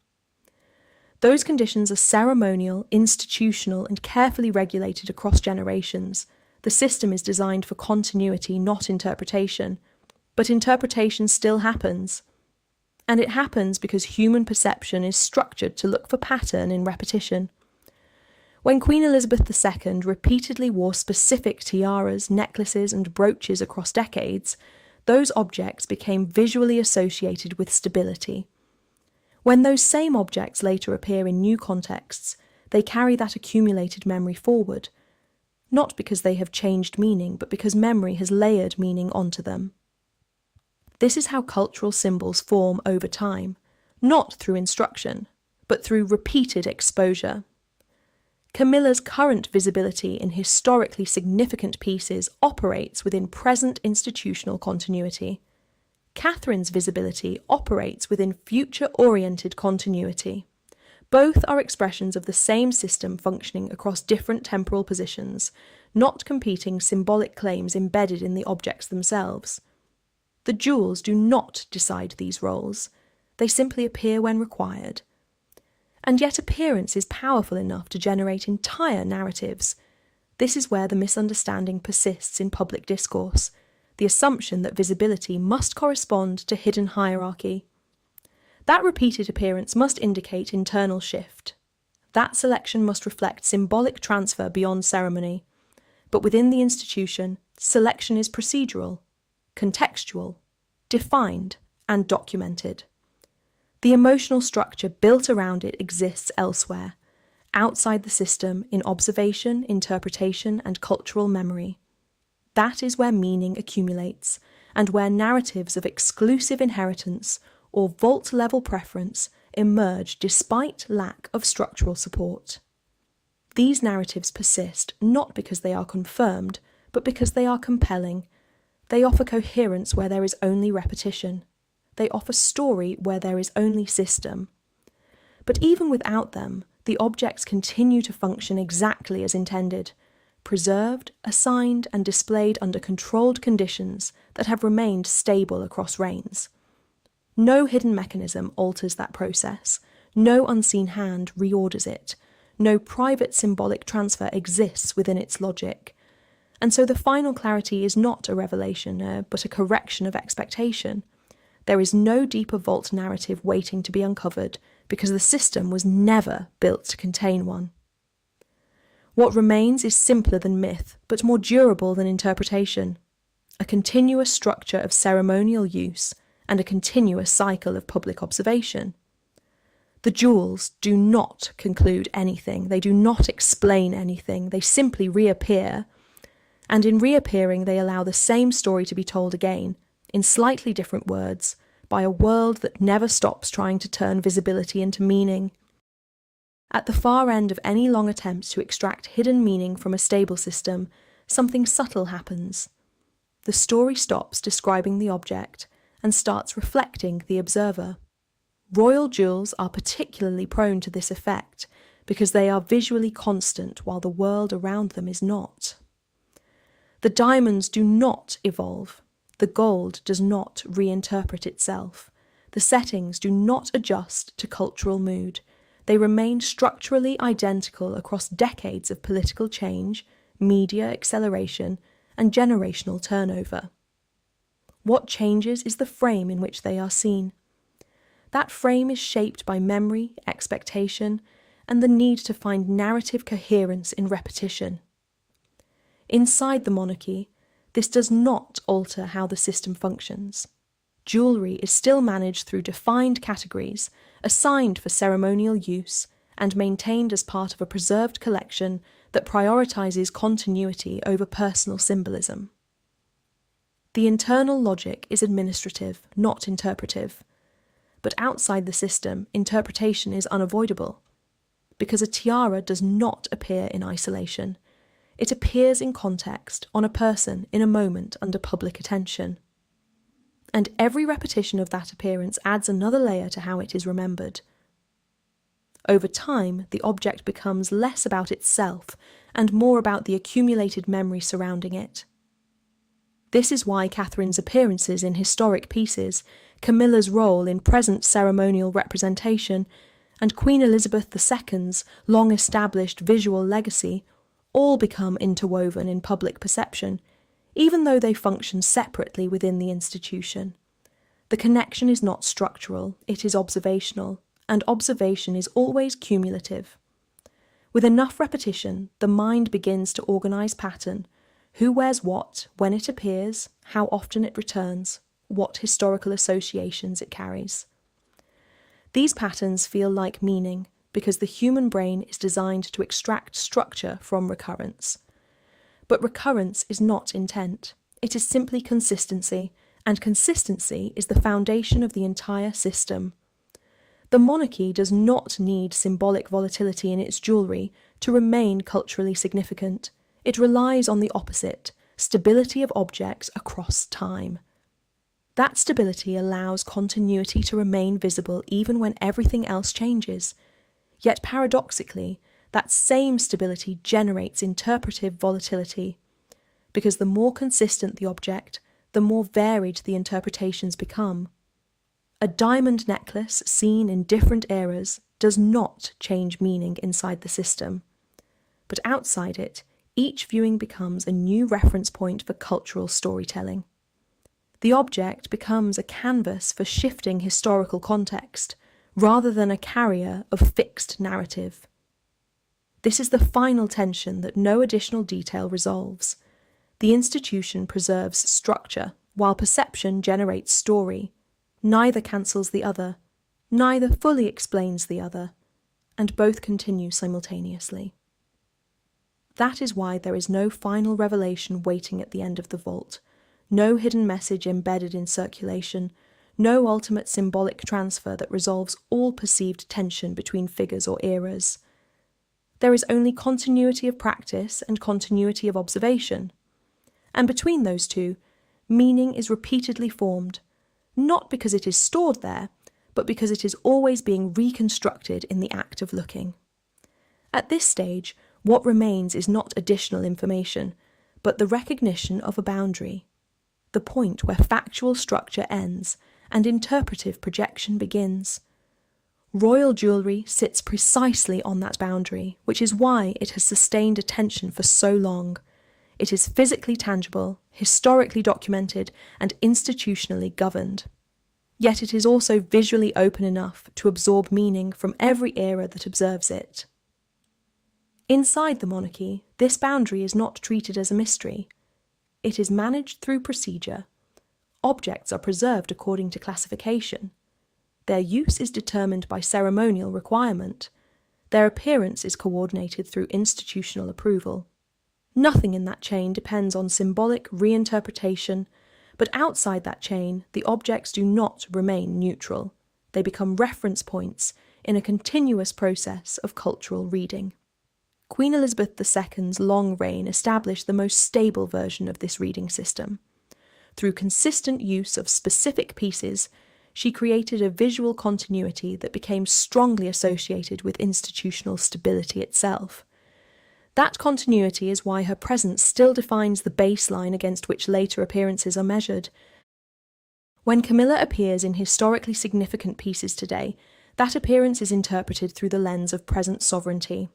Those conditions are ceremonial, institutional, and carefully regulated across generations. The system is designed for continuity, not interpretation. But interpretation still happens. And it happens because human perception is structured to look for pattern in repetition. When Queen Elizabeth II repeatedly wore specific tiaras, necklaces, and brooches across decades, those objects became visually associated with stability. When those same objects later appear in new contexts, they carry that accumulated memory forward, not because they have changed meaning, but because memory has layered meaning onto them. This is how cultural symbols form over time, not through instruction, but through repeated exposure. Camilla's current visibility in historically significant pieces operates within present institutional continuity. Catherine's visibility operates within future-oriented continuity. Both are expressions of the same system functioning across different temporal positions, not competing symbolic claims embedded in the objects themselves. The jewels do not decide these roles. They simply appear when required. And yet appearance is powerful enough to generate entire narratives. This is where the misunderstanding persists in public discourse, the assumption that visibility must correspond to hidden hierarchy. That repeated appearance must indicate internal shift. That selection must reflect symbolic transfer beyond ceremony. But within the institution, selection is procedural, contextual, defined, and documented. The emotional structure built around it exists elsewhere, outside the system in observation, interpretation, and cultural memory. That is where meaning accumulates, and where narratives of exclusive inheritance or vault-level preference emerge despite lack of structural support. These narratives persist not because they are confirmed, but because they are compelling. They offer coherence where there is only repetition. They offer story where there is only system. But even without them, the objects continue to function exactly as intended, preserved, assigned, and displayed under controlled conditions that have remained stable across reigns. No hidden mechanism alters that process, no unseen hand reorders it, no private symbolic transfer exists within its logic. And so the final clarity is not a revelation, but a correction of expectation. There is no deeper vault narrative waiting to be uncovered, because the system was never built to contain one. What remains is simpler than myth, but more durable than interpretation. A continuous structure of ceremonial use and a continuous cycle of public observation. The jewels do not conclude anything, they do not explain anything, they simply reappear, and in reappearing they allow the same story to be told again, in slightly different words, by a world that never stops trying to turn visibility into meaning. At the far end of any long attempt to extract hidden meaning from a stable system, something subtle happens. The story stops describing the object and starts reflecting the observer. Royal jewels are particularly prone to this effect because they are visually constant while the world around them is not. The diamonds do not evolve. The gold does not reinterpret itself. The settings do not adjust to cultural mood. They remain structurally identical across decades of political change, media acceleration, and generational turnover. What changes is the frame in which they are seen. That frame is shaped by memory, expectation, and the need to find narrative coherence in repetition. Inside the monarchy, this does not alter how the system functions. Jewellery is still managed through defined categories, assigned for ceremonial use, and maintained as part of a preserved collection that prioritises continuity over personal symbolism. The internal logic is administrative, not interpretive. But outside the system, interpretation is unavoidable, because a tiara does not appear in isolation. It appears in context, on a person, in a moment, under public attention. And every repetition of that appearance adds another layer to how it is remembered. Over time, the object becomes less about itself and more about the accumulated memory surrounding it. This is why Catherine's appearances in historic pieces, Camilla's role in present ceremonial representation, and Queen Elizabeth II's long-established visual legacy all become interwoven in public perception, even though they function separately within the institution. The connection is not structural, it is observational, and observation is always cumulative. With enough repetition, the mind begins to organise pattern, who wears what, when it appears, how often it returns, what historical associations it carries. These patterns feel like meaning because the human brain is designed to extract structure from recurrence. But recurrence is not intent, it is simply consistency, and consistency is the foundation of the entire system. The monarchy does not need symbolic volatility in its jewellery to remain culturally significant. It relies on the opposite, stability of objects across time. That stability allows continuity to remain visible even when everything else changes. Yet paradoxically, that same stability generates interpretive volatility, because the more consistent the object, the more varied the interpretations become. A diamond necklace seen in different eras does not change meaning inside the system, but outside it, each viewing becomes a new reference point for cultural storytelling. The object becomes a canvas for shifting historical context, rather than a carrier of fixed narrative. This is the final tension that no additional detail resolves. The institution preserves structure, while perception generates story. Neither cancels the other, neither fully explains the other, and both continue simultaneously. That is why there is no final revelation waiting at the end of the vault, no hidden message embedded in circulation, no ultimate symbolic transfer that resolves all perceived tension between figures or eras. There is only continuity of practice and continuity of observation. And between those two, meaning is repeatedly formed, not because it is stored there, but because it is always being reconstructed in the act of looking. At this stage, what remains is not additional information, but the recognition of a boundary, the point where factual structure ends and interpretive projection begins. Royal jewellery sits precisely on that boundary, which is why it has sustained attention for so long. It is physically tangible, historically documented, and institutionally governed. Yet it is also visually open enough to absorb meaning from every era that observes it. Inside the monarchy, this boundary is not treated as a mystery. It is managed through procedure. Objects are preserved according to classification. Their use is determined by ceremonial requirement. Their appearance is coordinated through institutional approval. Nothing in that chain depends on symbolic reinterpretation, but outside that chain, the objects do not remain neutral. They become reference points in a continuous process of cultural reading. Queen Elizabeth II's long reign established the most stable version of this reading system. Through consistent use of specific pieces, she created a visual continuity that became strongly associated with institutional stability itself. That continuity is why her presence still defines the baseline against which later appearances are measured. When Camilla appears in historically significant pieces today, that appearance is interpreted through the lens of present sovereignty.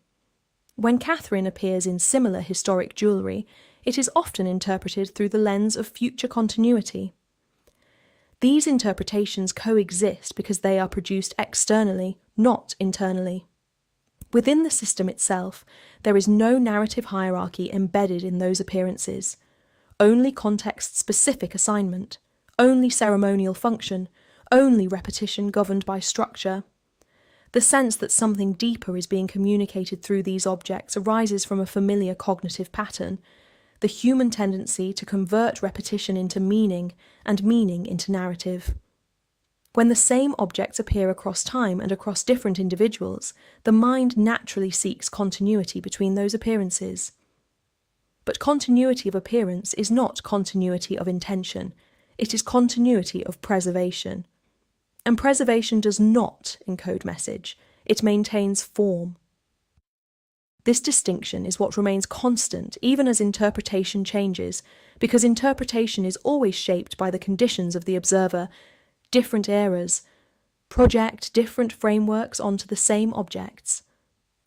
When Catherine appears in similar historic jewellery, it is often interpreted through the lens of future continuity. These interpretations coexist because they are produced externally, not internally. Within the system itself, there is no narrative hierarchy embedded in those appearances, only context-specific assignment, only ceremonial function, only repetition governed by structure. The sense that something deeper is being communicated through these objects arises from a familiar cognitive pattern, the human tendency to convert repetition into meaning and meaning into narrative. When the same objects appear across time and across different individuals, the mind naturally seeks continuity between those appearances. But continuity of appearance is not continuity of intention, it is continuity of preservation. And preservation does not encode message, it maintains form. This distinction is what remains constant even as interpretation changes, because interpretation is always shaped by the conditions of the observer. Different eras project different frameworks onto the same objects.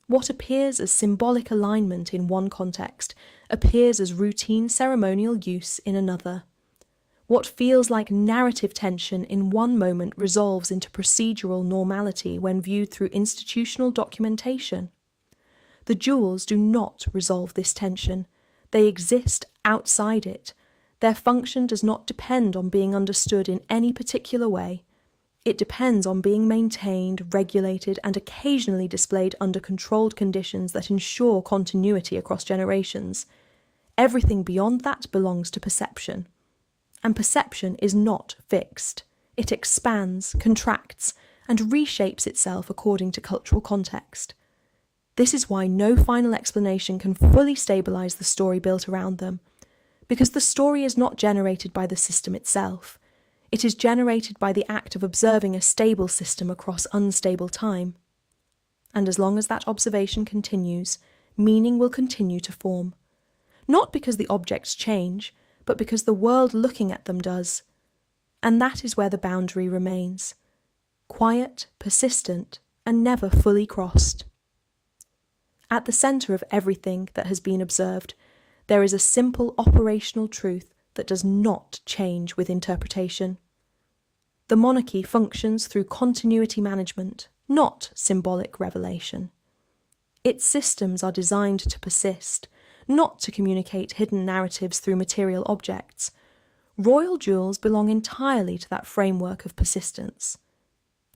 What appears as symbolic alignment in one context appears as routine ceremonial use in another. What feels like narrative tension in one moment resolves into procedural normality when viewed through institutional documentation. The jewels do not resolve this tension. They exist outside it. Their function does not depend on being understood in any particular way. It depends on being maintained, regulated, and occasionally displayed under controlled conditions that ensure continuity across generations. Everything beyond that belongs to perception. And perception is not fixed. It expands, contracts, and reshapes itself according to cultural context. This is why no final explanation can fully stabilize the story built around them, because the story is not generated by the system itself. It is generated by the act of observing a stable system across unstable time. And as long as that observation continues, meaning will continue to form. Not because the objects change, but because the world looking at them does. And that is where the boundary remains. Quiet, persistent, and never fully crossed. At the centre of everything that has been observed, there is a simple operational truth that does not change with interpretation. The monarchy functions through continuity management, not symbolic revelation. Its systems are designed to persist, not to communicate hidden narratives through material objects. Royal jewels belong entirely to that framework of persistence.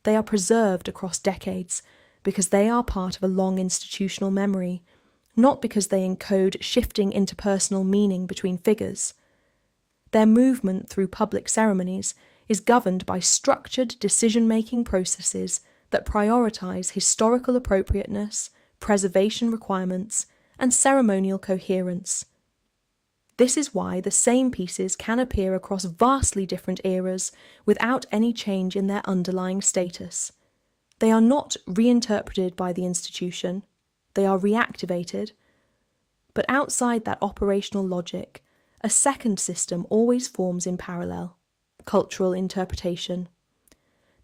They are preserved across decades because they are part of a long institutional memory, not because they encode shifting interpersonal meaning between figures. Their movement through public ceremonies is governed by structured decision-making processes that prioritise historical appropriateness, preservation requirements, and ceremonial coherence. This is why the same pieces can appear across vastly different eras without any change in their underlying status. They are not reinterpreted by the institution, they are reactivated. But outside that operational logic, a second system always forms in parallel: cultural interpretation.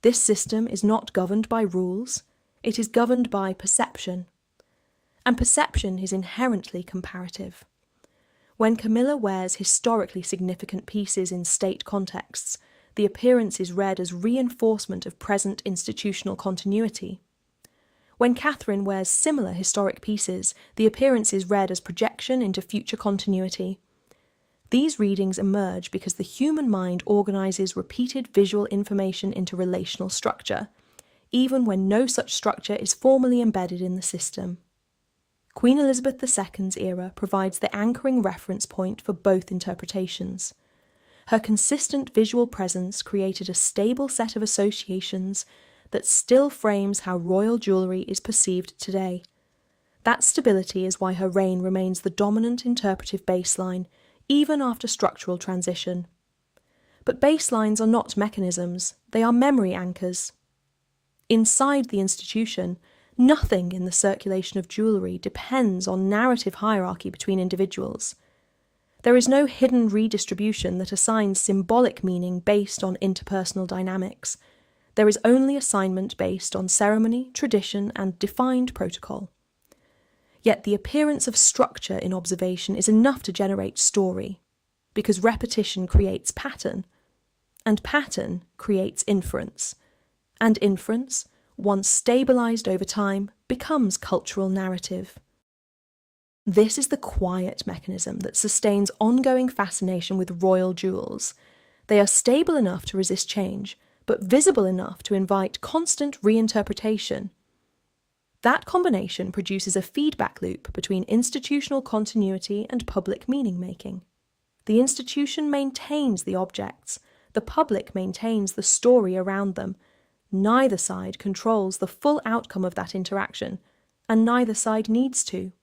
This system is not governed by rules, it is governed by perception. And perception is inherently comparative. When Camilla wears historically significant pieces in state contexts, the appearance is read as reinforcement of present institutional continuity. When Catherine wears similar historic pieces, the appearance is read as projection into future continuity. These readings emerge because the human mind organises repeated visual information into relational structure, even when no such structure is formally embedded in the system. Queen Elizabeth II's era provides the anchoring reference point for both interpretations. Her consistent visual presence created a stable set of associations that still frames how royal jewellery is perceived today. That stability is why her reign remains the dominant interpretive baseline, even after structural transition. But baselines are not mechanisms, they are memory anchors. Inside the institution, nothing in the circulation of jewellery depends on narrative hierarchy between individuals. There is no hidden redistribution that assigns symbolic meaning based on interpersonal dynamics. There is only assignment based on ceremony, tradition, and defined protocol. Yet the appearance of structure in observation is enough to generate story, because repetition creates pattern, and pattern creates inference, and inference, once stabilised over time, becomes cultural narrative. This is the quiet mechanism that sustains ongoing fascination with royal jewels. They are stable enough to resist change, but visible enough to invite constant reinterpretation. That combination produces a feedback loop between institutional continuity and public meaning-making. The institution maintains the objects, the public maintains the story around them. Neither side controls the full outcome of that interaction, and neither side needs to,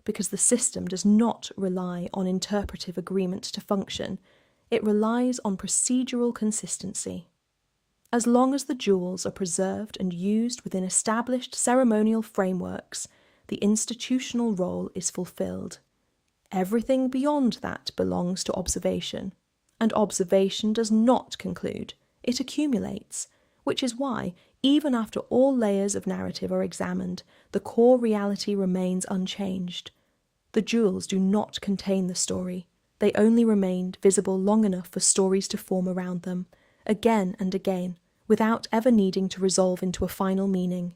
because the system does not rely on interpretive agreement to function, it relies on procedural consistency. As long as the jewels are preserved and used within established ceremonial frameworks, the institutional role is fulfilled. Everything beyond that belongs to observation, and observation does not conclude, it accumulates, which is why, even after all layers of narrative are examined, the core reality remains unchanged. The jewels do not contain the story, they only remained visible long enough for stories to form around them, again and again, without ever needing to resolve into a final meaning.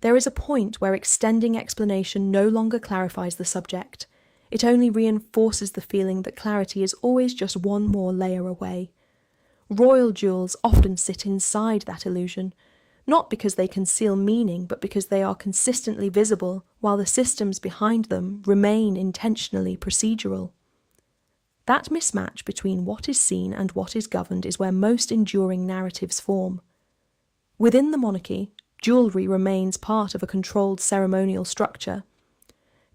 There is a point where extending explanation no longer clarifies the subject, it only reinforces the feeling that clarity is always just one more layer away. Royal jewels often sit inside that illusion, not because they conceal meaning, but because they are consistently visible, while the systems behind them remain intentionally procedural. That mismatch between what is seen and what is governed is where most enduring narratives form. Within the monarchy, jewellery remains part of a controlled ceremonial structure.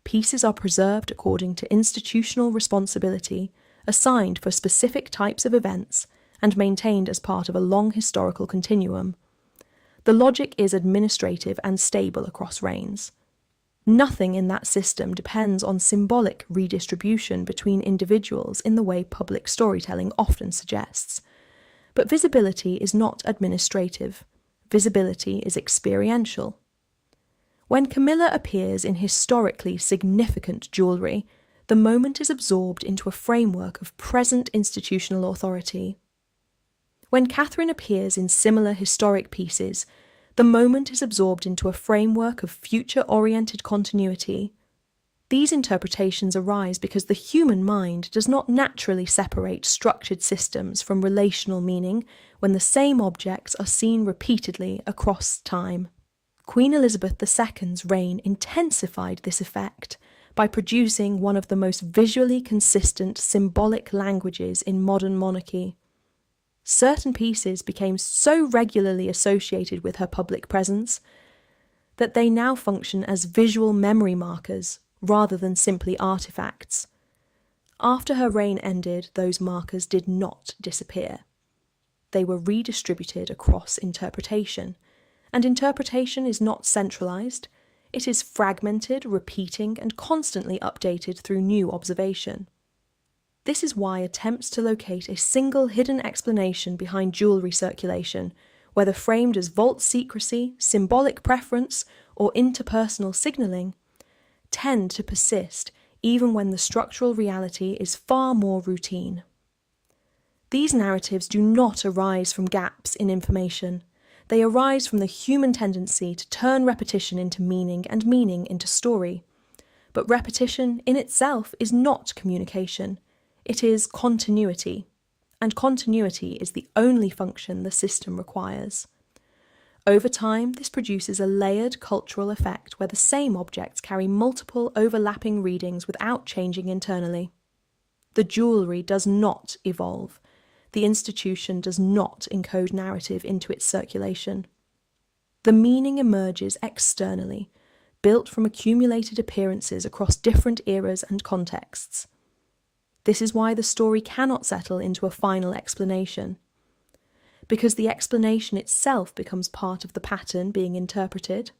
Pieces are preserved according to institutional responsibility, assigned for specific types of events, and maintained as part of a long historical continuum. The logic is administrative and stable across reigns. Nothing in that system depends on symbolic redistribution between individuals in the way public storytelling often suggests. But visibility is not administrative. Visibility is experiential. When Camilla appears in historically significant jewellery, the moment is absorbed into a framework of present institutional authority. When Catherine appears in similar historic pieces, the moment is absorbed into a framework of future-oriented continuity. These interpretations arise because the human mind does not naturally separate structured systems from relational meaning when the same objects are seen repeatedly across time. Queen Elizabeth II's reign intensified this effect by producing one of the most visually consistent symbolic languages in modern monarchy. Certain pieces became so regularly associated with her public presence that they now function as visual memory markers rather than simply artifacts. After her reign ended, those markers did not disappear. They were redistributed across interpretation, and interpretation is not centralised. It is fragmented, repeating, and constantly updated through new observation. This is why attempts to locate a single hidden explanation behind jewellery circulation, whether framed as vault secrecy, symbolic preference, or interpersonal signalling, tend to persist even when the structural reality is far more routine. These narratives do not arise from gaps in information. They arise from the human tendency to turn repetition into meaning and meaning into story. But repetition in itself is not communication. It is continuity, and continuity is the only function the system requires. Over time, this produces a layered cultural effect where the same objects carry multiple overlapping readings without changing internally. The jewellery does not evolve. The institution does not encode narrative into its circulation. The meaning emerges externally, built from accumulated appearances across different eras and contexts. This is why the story cannot settle into a final explanation. Because the explanation itself becomes part of the pattern being interpreted.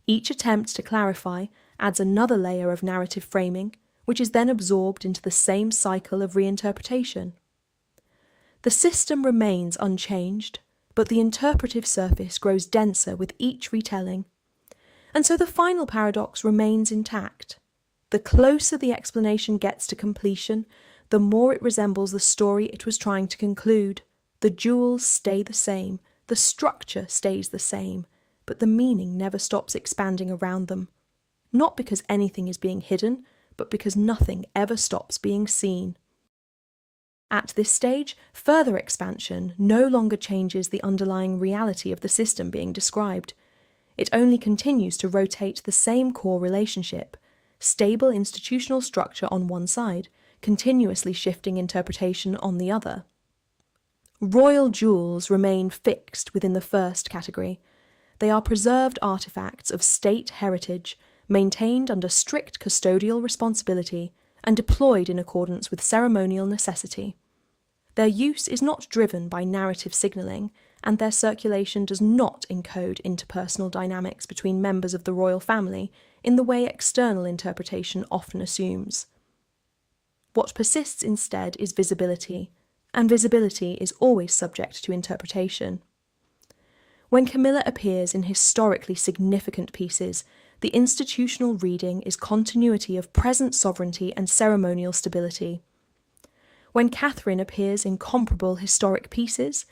Each attempt to clarify adds another layer of narrative framing, which is then absorbed into the same cycle of reinterpretation. The system remains unchanged, but the interpretive surface grows denser with each retelling. And so the final paradox remains intact. The closer the explanation gets to completion, the more it resembles the story it was trying to conclude. The jewels stay the same, the structure stays the same, but the meaning never stops expanding around them. Not because anything is being hidden, but because nothing ever stops being seen. At this stage, further expansion no longer changes the underlying reality of the system being described. It only continues to rotate the same core relationship, stable institutional structure on one side, continuously shifting interpretation on the other. Royal jewels remain fixed within the first category. They are preserved artefacts of state heritage, maintained under strict custodial responsibility and deployed in accordance with ceremonial necessity. Their use is not driven by narrative signalling, and their circulation does not encode interpersonal dynamics between members of the royal family in the way external interpretation often assumes. What persists instead is visibility, and visibility is always subject to interpretation. When Camilla appears in historically significant pieces, the institutional reading is continuity of present sovereignty and ceremonial stability. When Catherine appears in comparable historic pieces,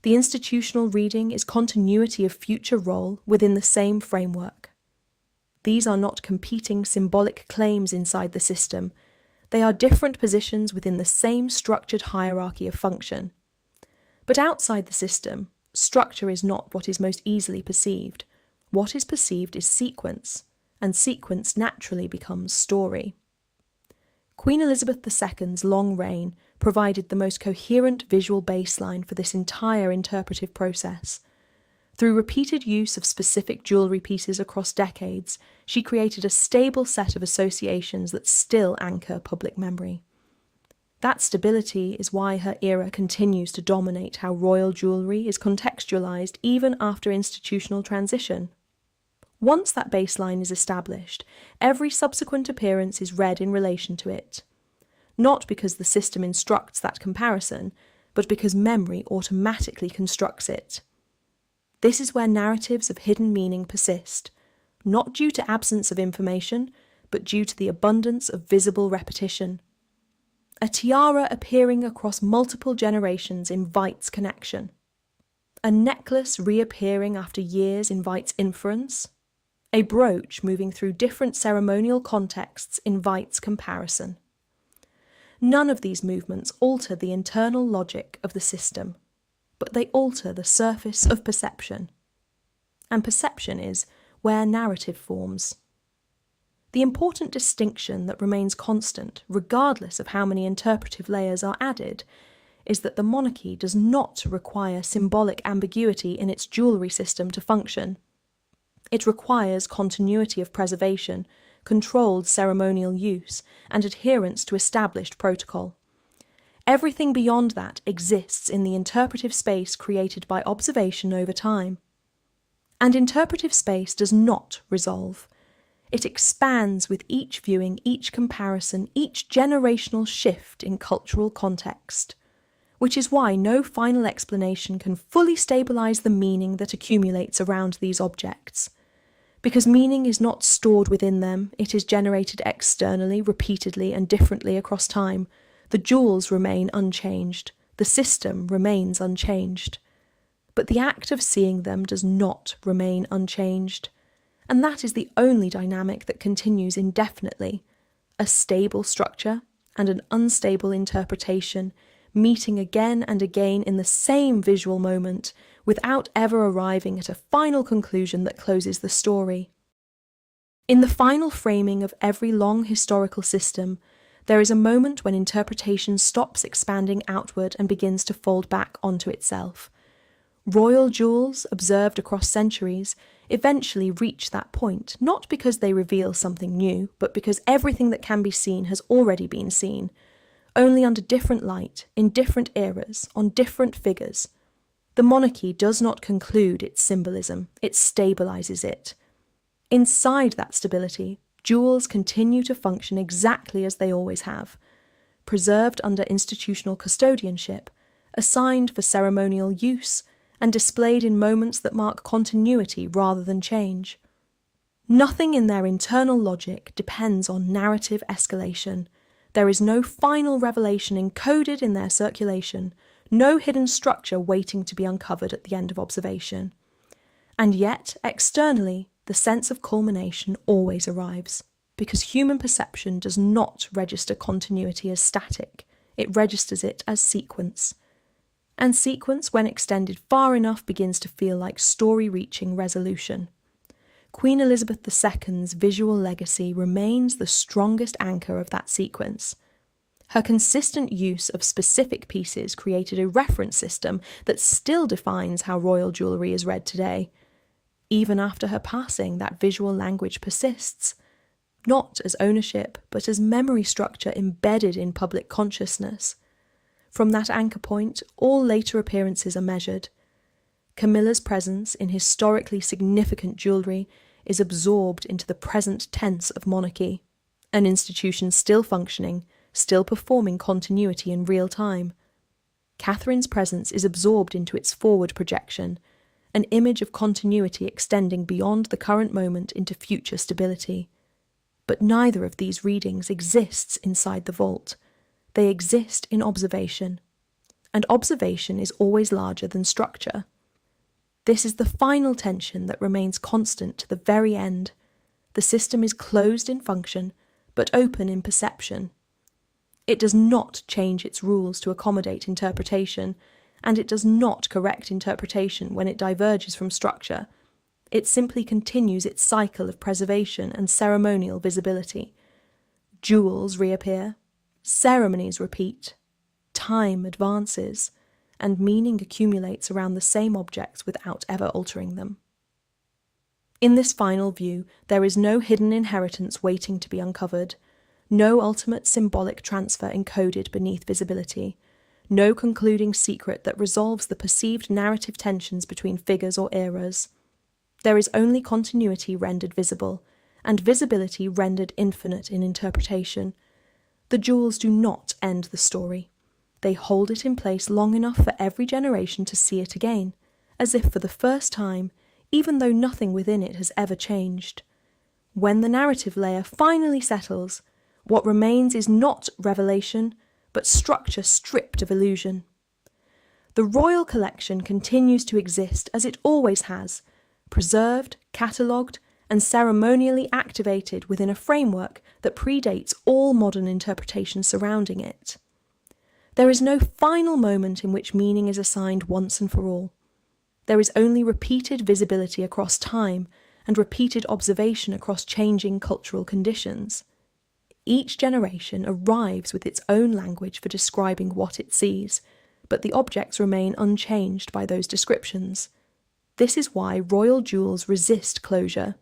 the institutional reading is continuity of future role within the same framework. These are not competing symbolic claims inside the system. They are different positions within the same structured hierarchy of function. But outside the system, structure is not what is most easily perceived. What is perceived is sequence, and sequence naturally becomes story. Queen Elizabeth II's long reign provided the most coherent visual baseline for this entire interpretive process. Through repeated use of specific jewellery pieces across decades, she created a stable set of associations that still anchor public memory. That stability is why her era continues to dominate how royal jewellery is contextualised even after institutional transition. Once that baseline is established, every subsequent appearance is read in relation to it. Not because the system instructs that comparison, but because memory automatically constructs it. This is where narratives of hidden meaning persist, not due to absence of information, but due to the abundance of visible repetition. A tiara appearing across multiple generations invites connection. A necklace reappearing after years invites inference. A brooch moving through different ceremonial contexts invites comparison. None of these movements alter the internal logic of the system, but they alter the surface of perception. And perception is where narrative forms. The important distinction that remains constant, regardless of how many interpretive layers are added, is that the monarchy does not require symbolic ambiguity in its jewellery system to function. It requires continuity of preservation, controlled ceremonial use, and adherence to established protocol. Everything beyond that exists in the interpretive space created by observation over time. And interpretive space does not resolve. It expands with each viewing, each comparison, each generational shift in cultural context, which is why no final explanation can fully stabilize the meaning that accumulates around these objects. Because meaning is not stored within them, it is generated externally, repeatedly, and differently across time. The jewels remain unchanged. The system remains unchanged. But the act of seeing them does not remain unchanged. And that is the only dynamic that continues indefinitely. A stable structure and an unstable interpretation, meeting again and again in the same visual moment, without ever arriving at a final conclusion that closes the story. In the final framing of every long historical system, there is a moment when interpretation stops expanding outward and begins to fold back onto itself. Royal jewels, observed across centuries, eventually reach that point, not because they reveal something new, but because everything that can be seen has already been seen, only under different light, in different eras, on different figures. The monarchy does not conclude its symbolism, it stabilizes it. Inside that stability, jewels continue to function exactly as they always have, preserved under institutional custodianship, assigned for ceremonial use, and displayed in moments that mark continuity rather than change. Nothing in their internal logic depends on narrative escalation. There is no final revelation encoded in their circulation, no hidden structure waiting to be uncovered at the end of observation. And yet, externally, the sense of culmination always arrives, because human perception does not register continuity as static, it registers it as sequence. And sequence, when extended far enough, begins to feel like story-reaching resolution. Queen Elizabeth II's visual legacy remains the strongest anchor of that sequence. Her consistent use of specific pieces created a reference system that still defines how royal jewellery is read today. Even after her passing, that visual language persists, not as ownership, but as memory structure embedded in public consciousness. From that anchor point, all later appearances are measured. Camilla's presence in historically significant jewellery is absorbed into the present tense of monarchy, an institution still functioning, still performing continuity in real time. Catherine's presence is absorbed into its forward projection, an image of continuity extending beyond the current moment into future stability. But neither of these readings exists inside the vault. They exist in observation, and observation is always larger than structure. This is the final tension that remains constant to the very end. The system is closed in function, but open in perception. It does not change its rules to accommodate interpretation, and it does not correct interpretation when it diverges from structure. It simply continues its cycle of preservation and ceremonial visibility. Jewels reappear, ceremonies repeat, time advances, and meaning accumulates around the same objects without ever altering them. In this final view, there is no hidden inheritance waiting to be uncovered, no ultimate symbolic transfer encoded beneath visibility, no concluding secret that resolves the perceived narrative tensions between figures or eras. There is only continuity rendered visible, and visibility rendered infinite in interpretation. The jewels do not end the story. They hold it in place long enough for every generation to see it again, as if for the first time, even though nothing within it has ever changed. When the narrative layer finally settles, what remains is not revelation, but structure stripped of illusion. The royal collection continues to exist as it always has, preserved, catalogued, and ceremonially activated within a framework that predates all modern interpretation surrounding it. There is no final moment in which meaning is assigned once and for all. There is only repeated visibility across time and repeated observation across changing cultural conditions. Each generation arrives with its own language for describing what it sees, but the objects remain unchanged by those descriptions. This is why royal jewels resist closure.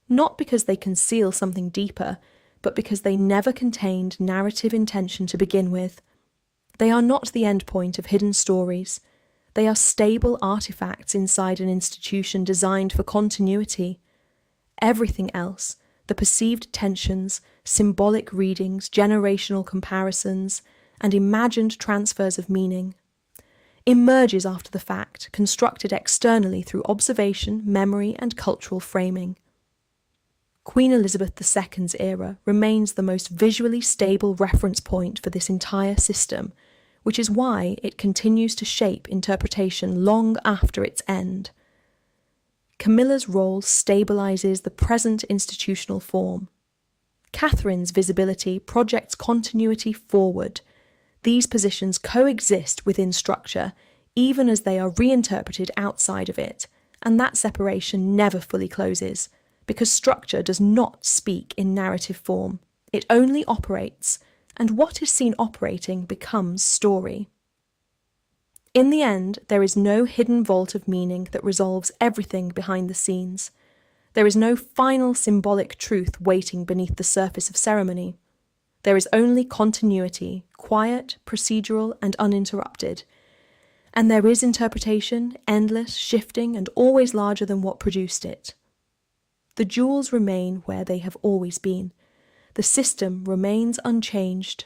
not because they conceal something deeper, but because they never contained narrative intention to begin with. They are not the endpoint of hidden stories. They are stable artifacts inside an institution designed for continuity. Everything else, the perceived tensions, symbolic readings, generational comparisons, and imagined transfers of meaning, emerges after the fact, constructed externally through observation, memory, and cultural framing. Queen Elizabeth II's era remains the most visually stable reference point for this entire system, which is why it continues to shape interpretation long after its end. Camilla's role stabilises the present institutional form. Catherine's visibility projects continuity forward. These positions coexist within structure, even as they are reinterpreted outside of it, and that separation never fully closes, because structure does not speak in narrative form. It only operates, and what is seen operating becomes story. In the end, there is no hidden vault of meaning that resolves everything behind the scenes. There is no final symbolic truth waiting beneath the surface of ceremony. There is only continuity, quiet, procedural, and uninterrupted. And there is interpretation, endless, shifting, and always larger than what produced it. The jewels remain where they have always been. The system remains unchanged,